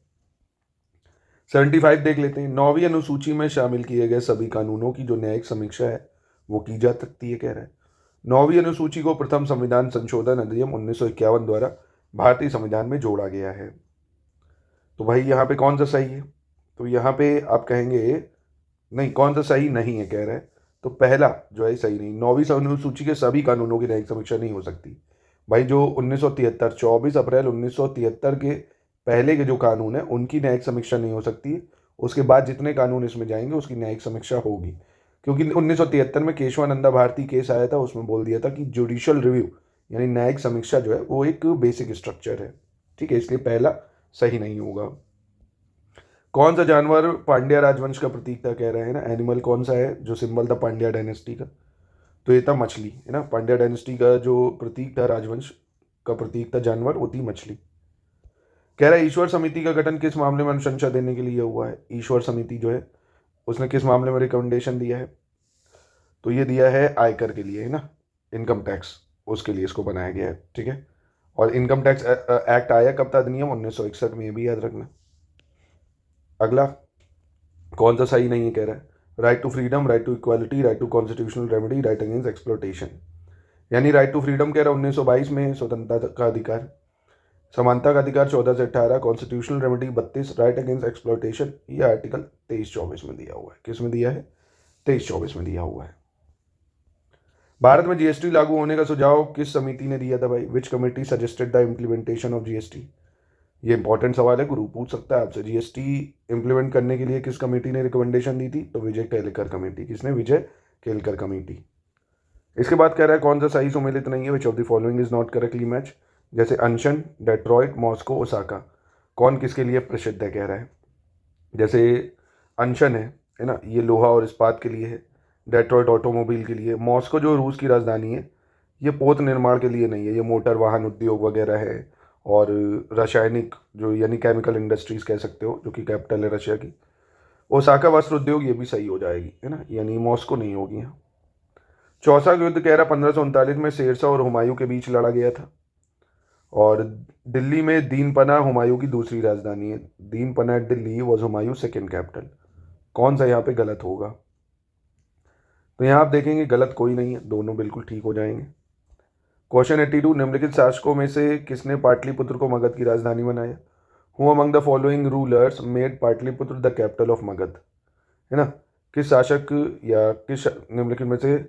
75 देख लेते हैं, 9वीं अनुसूची में शामिल किए गए सभी कानूनों की जो न्यायिक समीक्षा है वो की जा सकती है, कह रहा है। 9वीं अनुसूची को प्रथम संविधान संशोधन अधिनियम 1951 द्वारा भारतीय संविधान में जोड़ा गया है। तो भाई यहाँ पे कौन सा सही है? तो यहाँ पे आप कहेंगे नहीं, कौन सा सही नहीं है कह रहा है। तो पहला जो है सही नहीं, 9वीं अनुसूची के सभी कानूनों की न्यायिक समीक्षा नहीं हो सकती भाई। जो 1973 24 अप्रैल 1973 के पहले के जो कानून है उनकी न्यायिक समीक्षा नहीं हो सकती। उसके बाद जितने कानून इसमें जाएंगे उसकी न्यायिक समीक्षा होगी, क्योंकि 1973 में केशवानंदा भारती केस आया था, उसमें बोल दिया था कि जुडिशियल रिव्यू यानी न्यायिक समीक्षा जो है वो एक बेसिक स्ट्रक्चर है। ठीक है, इसलिए पहला सही नहीं होगा। कौन सा जानवर पांड्या राजवंश का प्रतीक था कह रहे हैं ना। एनिमल कौन सा है जो सिंबल था पांड्या डायनेस्टी का? तो ये था मछली, है ना। पांड्या डायनेस्टी का जो प्रतीक था, राजवंश का प्रतीक था जानवर, वो थी मछली। कह रहा है ईश्वर समिति का गठन किस मामले में अनुशंसा देने के लिए हुआ है? ईश्वर समिति जो है उसने किस मामले में रिकमेंडेशन दिया है? तो ये दिया है आयकर के लिए, है ना, इनकम टैक्स, उसके लिए इसको बनाया गया है। ठीक है, और इनकम टैक्स एक्ट आया कब था? अधिनियम 1961 में, ये भी याद रखना। अगला कौन सा सही नहीं है कह रहा है? Right to freedom, right to equality, right to constitutional remedy, right against exploitation. यानी राइट टू फ्रीडम कह रहा है 1922 में स्वतंत्रता का अधिकार, समानता का अधिकार 14 से 18, constitutional remedy 32, right against exploitation, ये आर्टिकल 23-24 में दिया हुआ है। किस में दिया है? 23-24 में दिया हुआ है। भारत में जीएसटी लागू होने का सुझाव किस समिति ने दिया था भाई? विच committee suggested the implementation of GST? ये इंपॉर्टेंट सवाल है, गुरु पूछ सकता है आपसे। जीएसटी इंप्लीमेंट करने के लिए किस कमेटी ने रिकमेंडेशन दी थी? तो विजय केलकर कमेटी। किसने? विजय केलकर कमेटी। इसके बाद कह रहा है कौन सा सही सुमेलित नहीं है? Which of the following is not correctly match? जैसे अनशन, डेट्रॉइट, मॉस्को, ओसाका, कौन किसके लिए प्रसिद्ध है कह रहा है? जैसे अनशन है ना, ये लोहा और इस्पात के लिए है। डेट्रॉइट ऑटोमोबाइल के लिए। मॉस्को जो रूस की राजधानी है, ये पोत निर्माण के लिए नहीं है, ये मोटर वाहन उद्योग वगैरह है। और रासायनिक जो यानी केमिकल इंडस्ट्रीज कह सकते हो, जो कि कैपिटल है रशिया की। ओसाका वस्त्र उद्योग, ये भी सही हो जाएगी, है ना, यानी मॉस्को नहीं होगी यहाँ। चौसा युद्ध कह रहा 1539 में शेरशाह और हुमायूं के बीच लड़ा गया था। और दिल्ली में दीनपना हुमायूं की दूसरी राजधानी है। Dinpanah at Delhi was Humayun second capital. कौन सा यहाँ पे गलत होगा? तो यहाँ आप देखेंगे गलत कोई नहीं है, दोनों बिल्कुल ठीक हो जाएंगे। क्वेश्चन 82, निम्नलिखित शासकों में से किसने पाटलिपुत्र को मगध की राजधानी बनाया? Who among the following rulers made Pataliputra the capital of Magadh? है ना, किस शासक या किस निम्नलिखित में से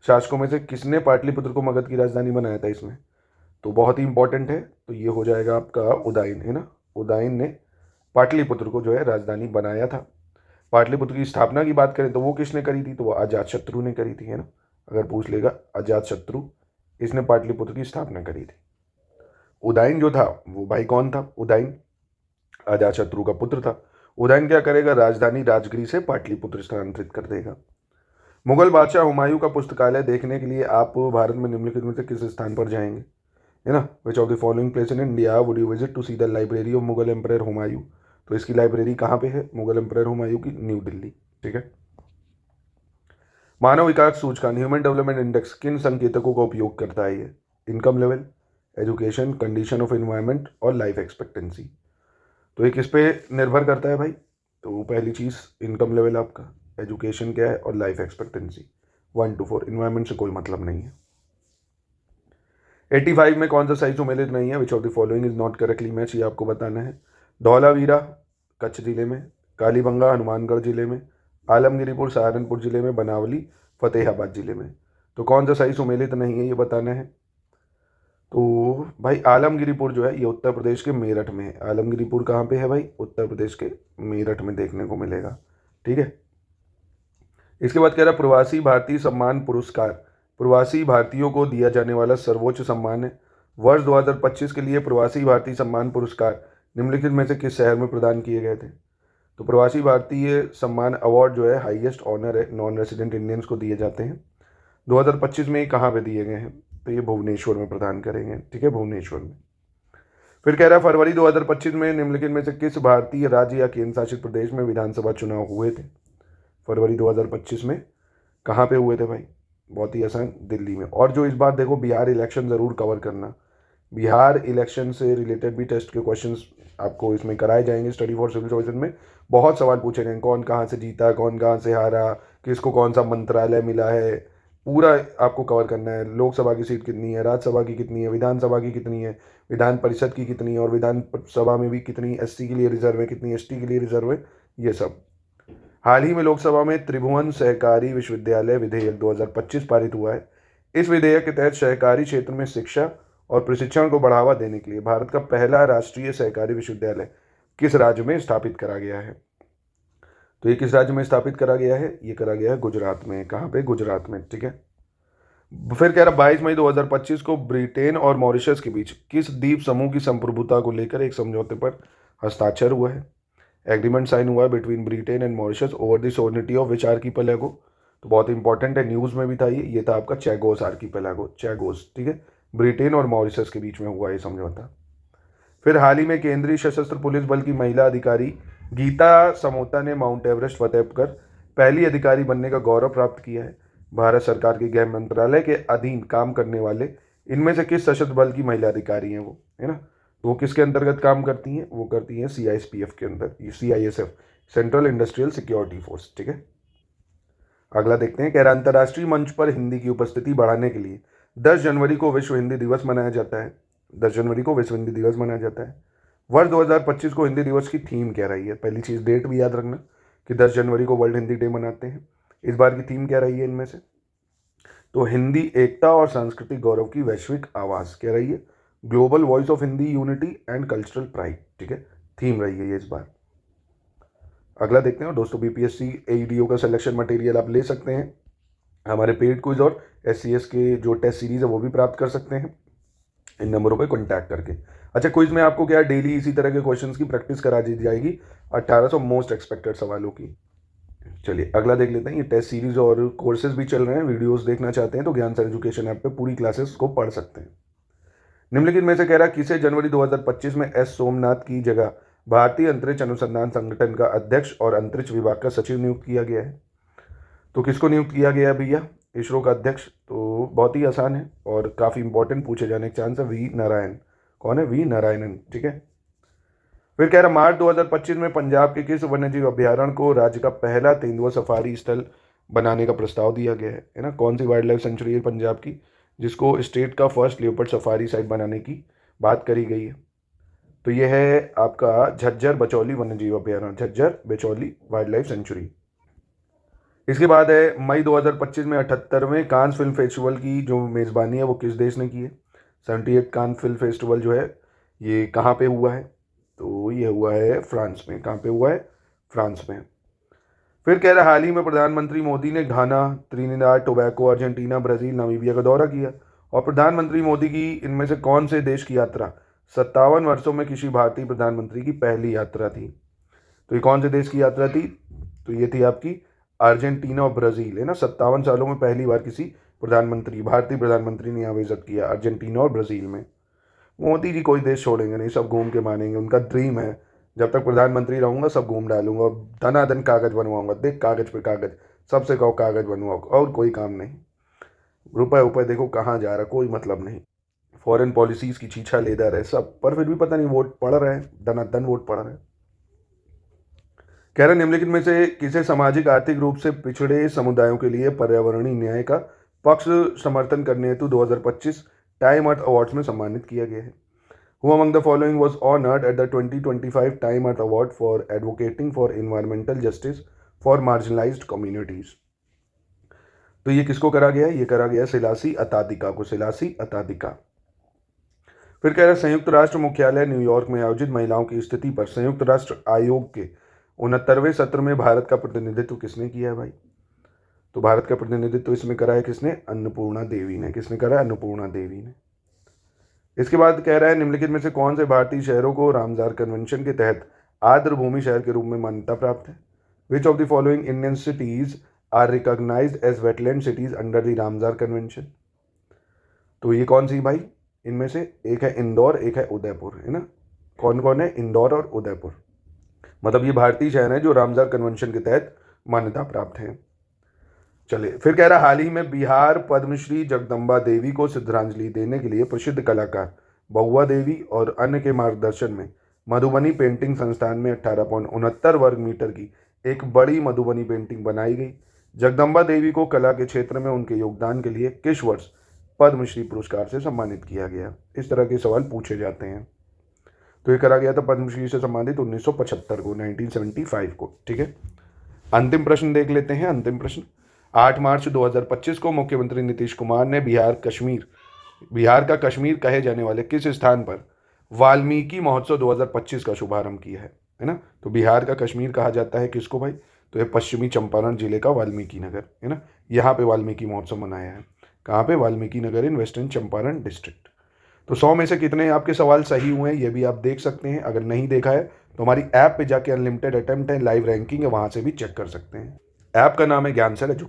शासकों में से किसने पाटलिपुत्र को मगध की राजधानी बनाया था इसमें? तो बहुत ही इंपॉर्टेंट है, तो ये हो जाएगा आपका उदयन, है ना। उदयन ने पाटलिपुत्र को जो है राजधानी बनाया था। पाटलिपुत्र की स्थापना की बात करें तो वो किसने करी थी? तो वो अजातशत्रु ने करी थी, है ना। अगर पूछ लेगा अजातशत्रु, इसने पाटलिपुत्र की स्थापना करी थी। उदयन जो था वो भाई कौन था? उदयन अजातशत्रु का पुत्र था। उदयन क्या करेगा? राजधानी राजगिरी से पाटलिपुत्र स्थानांतरित कर देगा। मुगल बादशाह हुमायूं का पुस्तकालय देखने के लिए आप भारत में निम्नलिखित में से किस स्थान पर जाएंगे? है ना, which of the following place in India would you visit to see the library of Mughal emperor Humayun? तो इसकी लाइब्रेरी कहाँ पे है? मुगल एम्परर हुमायूं की, न्यू दिल्ली। ठीक है। मानव विकास सूचकांक ह्यूमन डेवलपमेंट इंडेक्स किन संकेतकों का उपयोग करता है? ये income level, education, condition of environment और लाइफ एक्सपेक्टेंसी। तो ये किस पे निर्भर करता है भाई? तो पहली चीज़ इनकम लेवल आपका, एजुकेशन क्या है और लाइफ एक्सपेक्टेंसी। 1 to 4, इन्वायरमेंट से कोई मतलब नहीं है। 85 में कौन सा सही सुमेलित नहीं है? Which of the following is not correctly match, ये आपको बताना है। धौलावीरा कच्छ जिले में, कालीबंगा हनुमानगढ़ जिले में, आलमगिरीपुर सहारनपुर जिले में, बनावली फतेहाबाद जिले में। तो कौन सा सही सुमेलित नहीं है ये बताना है। तो भाई आलमगिरीपुर जो है ये उत्तर प्रदेश के मेरठ में है। आलमगिरीपुर कहाँ पे है भाई? उत्तर प्रदेश के मेरठ में देखने को मिलेगा। ठीक है। इसके बाद कह रहा प्रवासी भारतीय सम्मान पुरस्कार प्रवासी भारतीयों को दिया जाने वाला सर्वोच्च सम्मान है। वर्ष 2025 के लिए प्रवासी भारतीय सम्मान पुरस्कार निम्नलिखित में से किस शहर में प्रदान किए गए थे? तो प्रवासी भारतीय सम्मान अवार्ड जो है हाईएस्ट ऑनर है, नॉन रेसिडेंट इंडियंस को दिए जाते हैं। 2025 में कहाँ पे दिए गए हैं? तो ये भुवनेश्वर में प्रदान करेंगे। ठीक है, भुवनेश्वर में। फिर कह रहा है फरवरी 2025 में निम्नलिखित में से किस भारतीय राज्य या केंद्र शासित प्रदेश में विधानसभा चुनाव हुए थे? फरवरी 2025 में कहाँ पे हुए थे भाई? बहुत ही आसान, दिल्ली में। और जो इस बार देखो बिहार इलेक्शन ज़रूर कवर करना। बिहार इलेक्शन से रिलेटेड भी टेस्ट के क्वेश्चंस आपको इसमें कराए जाएंगे। स्टडी फॉर सिविल सर्विसेज में बहुत सवाल पूछे गए, कौन कहाँ से जीता, कौन कहाँ से हारा, किसको कौन सा मंत्रालय मिला है, पूरा आपको कवर करना है। लोकसभा की सीट कितनी है, राज्यसभा की कितनी है, विधानसभा की कितनी है, विधान परिषद की कितनी है, और विधानसभा में भी कितनी एससी के लिए रिजर्व है, कितनी एसटी के लिए रिजर्व है, ये सब। हाल ही में लोकसभा में त्रिभुवन सहकारी विश्वविद्यालय विधेयक 2025 पारित हुआ है। इस विधेयक के तहत सहकारी क्षेत्र में शिक्षा और प्रशिक्षण को बढ़ावा देने के लिए भारत का पहला राष्ट्रीय सहकारी विश्वविद्यालय किस राज्य में स्थापित करा गया है? तो ये किस राज्य में स्थापित करा गया है? ये करा गया है गुजरात में। कहाँ पे? गुजरात में। ठीक है। फिर कह रहा 22 मई 2025 को ब्रिटेन और मॉरिशस के बीच किस द्वीप समूह की संप्रभुता को लेकर एक समझौते पर हस्ताक्षर हुआ है? एग्रीमेंट साइन हुआ है between Britain and Mauritius over the sovereignty of which archipelago? तो बहुत इंपॉर्टेंट है, न्यूज़ में भी था ये था आपका चैगोस आर्कीपेलागो, चैगोस। ठीक है, ब्रिटेन और मॉरिशस के बीच में हुआ ये समझौता। फिर हाल ही में केंद्रीय सशस्त्र पुलिस बल की महिला अधिकारी गीता समोता ने माउंट एवरेस्ट फतेह कर पहली अधिकारी बनने का गौरव प्राप्त किया है। भारत सरकार के गृह मंत्रालय के अधीन काम करने वाले इनमें से किस सशस्त्र बल की महिला अधिकारी हैं वो, है ना? तो वो किसके अंतर्गत काम करती हैं? वो करती हैं CISPF के अंदर, CISF, central industrial security force. ठीक है। अगला देखते हैं। कह रहा अंतर्राष्ट्रीय मंच पर हिंदी की उपस्थिति बढ़ाने के लिए 10 जनवरी को विश्व हिंदी दिवस मनाया जाता है। 10 जनवरी को विश्व हिंदी दिवस मनाया जाता है। वर्ष 2025 को हिंदी दिवस की थीम क्या रही है? पहली चीज़ डेट भी याद रखना कि 10 जनवरी को वर्ल्ड हिंदी डे मनाते हैं। इस बार की थीम क्या रही है इनमें से? तो हिंदी एकता और सांस्कृतिक गौरव की वैश्विक आवाज़ क्या रही है? Global voice of Hindi unity and cultural pride, ठीक है, थीम रही है ये इस बार। अगला देखते हैं दोस्तों, बीपीएससी एईडीओ का सिलेक्शन मटेरियल आप ले सकते हैं हमारे पेड क्विज और एससीएस के जो टेस्ट सीरीज है वो भी प्राप्त कर सकते हैं इन नंबरों पे कांटेक्ट करके। अच्छा, क्विज में आपको क्या डेली इसी तरह के क्वेश्चंस की प्रैक्टिस करा दी जाएगी 1800 मोस्ट एक्सपेक्टेड सवालों की। चलिए अगला देख लेते हैं। ये टेस्ट सीरीज और कोर्सेज भी चल रहे हैं, वीडियोस देखना चाहते हैं तो ज्ञान सर एजुकेशन ऐप पे पूरी क्लासेस को पढ़ सकते हैं। निम्नलिखित में से कह रहा है किसे जनवरी 2025 में एस सोमनाथ की जगह भारतीय अंतरिक्ष अनुसंधान संगठन का अध्यक्ष और अंतरिक्ष विभाग का सचिव नियुक्त किया गया है? तो किसको नियुक्त किया गया है भैया? इसरो का अध्यक्ष। तो बहुत ही आसान है और काफ़ी इंपॉर्टेंट पूछे जाने के चांस है। वी नारायण। कौन है? वी नारायणन, ठीक है। फिर कह रहा मार्च 2025 में पंजाब के किस वन्यजीव अभ्यारण्य को राज्य का पहला तेंदुआ सफारी स्थल बनाने का प्रस्ताव दिया गया है ना? कौन सी वाइल्ड लाइफ सेंचुरी है पंजाब की जिसको स्टेट का फर्स्ट लियोपर्ड सफारी साइट बनाने की बात करी गई है? तो ये है आपका झज्जर बचौली वन्यजीव अभ्यारण्य, Jhajjar Bachauli wild life sanctuary. इसके बाद है मई 2025 में 78वें कांस फिल्म फेस्टिवल की जो मेज़बानी है वो किस देश ने की है? 78 कान फिल्म फेस्टिवल जो है ये कहाँ पे हुआ है? तो ये हुआ है फ्रांस में। कहाँ पे हुआ है? फ्रांस में। फिर कह रहा हाल ही में प्रधानमंत्री मोदी ने Ghana, Trinidad Tobago, Argentina, Brazil, Namibia का दौरा किया और प्रधानमंत्री मोदी की इनमें से कौन से देश की यात्रा 57 वर्षों में किसी भारतीय प्रधानमंत्री की पहली यात्रा थी? तो ये कौन से देश की यात्रा थी? तो ये थी आपकी अर्जेंटीना और ब्राज़ील, है ना। 57 सालों में पहली बार किसी भारतीय प्रधानमंत्री ने यहाँ विजिट किया अर्जेंटीना और ब्राज़ील में। मोदी जी कोई देश छोड़ेंगे नहीं, सब घूम के मानेंगे। उनका ड्रीम है जब तक प्रधानमंत्री रहूंगा सब घूम डालूंगा और धनाधन कागज बनवाऊंगा। देख कागज पे कागज, सबसे कहो कागज बनवाओ और कोई काम नहीं। रुपए ऊपर देखो कहाँ जा रहा, कोई मतलब नहीं। फॉरेन पॉलिसीज की छीछा लेदर है सब, पर फिर भी पता नहीं वोट पड़ रहे हैं, धनाधन वोट पड़ रहे हैं। कह रहे निम्नलिखित में से किसे सामाजिक आर्थिक रूप से पिछड़े समुदायों के लिए पर्यावरणीय न्याय का पक्ष समर्थन करने हेतु 2025 टाइम अर्थ अवार्ड्स में सम्मानित किया गया है? Who among the following was honored at the 2025 Time Earth Award for advocating for environmental justice for marginalized communities? तो ये किसको करा गया है? ये करा गया सिलासी अतादिका को, सिलासी अतादिका। फिर कह रहा है संयुक्त राष्ट्र मुख्यालय न्यूयॉर्क में आयोजित महिलाओं की स्थिति पर संयुक्त राष्ट्र आयोग के 69वें सत्र में भारत का प्रतिनिधित्व किसने किया है भाई? तो भारत का प्रतिनिधित्व इसमें करा है किसने? अन्नपूर्णा देवी ने। किसने करा है? अन्नपूर्णा देवी ने। इसके बाद कह रहा है निम्नलिखित में से कौन से भारतीय शहरों को रामसार कन्वेंशन के तहत आर्द्र भूमि शहर के रूप में मान्यता प्राप्त है? Which of the following Indian cities are recognized as wetland cities under the Ramsar convention? तो ये कौन सी भाई? इनमें से एक है इंदौर, एक है उदयपुर, है ना। कौन कौन है? इंदौर और उदयपुर। मतलब ये भारतीय शहर है जो रामसार कन्वेंशन के तहत मान्यता प्राप्त है। चलिए फिर कह रहा हाल ही में बिहार पद्मश्री जगदम्बा देवी को श्रद्धांजलि देने के लिए प्रसिद्ध कलाकार बहुआ देवी और अन्य के मार्गदर्शन में मधुबनी पेंटिंग संस्थान में 18.69 वर्ग मीटर की एक बड़ी मधुबनी पेंटिंग बनाई गई। जगदम्बा देवी को कला के क्षेत्र में उनके योगदान के लिए किस वर्ष पद्मश्री पुरस्कार से सम्मानित किया गया? इस तरह के सवाल पूछे जाते हैं। तो ये करा गया था पद्मश्री से सम्मानित 1975 को, 1975 को, ठीक है। अंतिम प्रश्न देख लेते हैं। अंतिम प्रश्न 8 मार्च 2025 को मुख्यमंत्री नीतीश कुमार ने बिहार का कश्मीर कहे जाने वाले किस स्थान पर वाल्मीकि महोत्सव 2025 का शुभारंभ किया है ना। तो बिहार का कश्मीर कहा जाता है किसको भाई? तो ये पश्चिमी चंपारण जिले का वाल्मीकि नगर, है ना। यहाँ पे वाल्मीकि महोत्सव मनाया है। कहाँ पे? Valmiki Nagar in western Champaran district. तो 100 में से कितने आपके सवाल सही हुए हैं ये भी आप देख सकते हैं। अगर नहीं देखा है तो हमारी ऐप पे जाके अनलिमिटेड अटेम्प्ट है, लाइव रैंकिंग है, वहाँ से भी चेक कर सकते हैं। ऐप का नाम है ज्ञान सर एजुकेशन।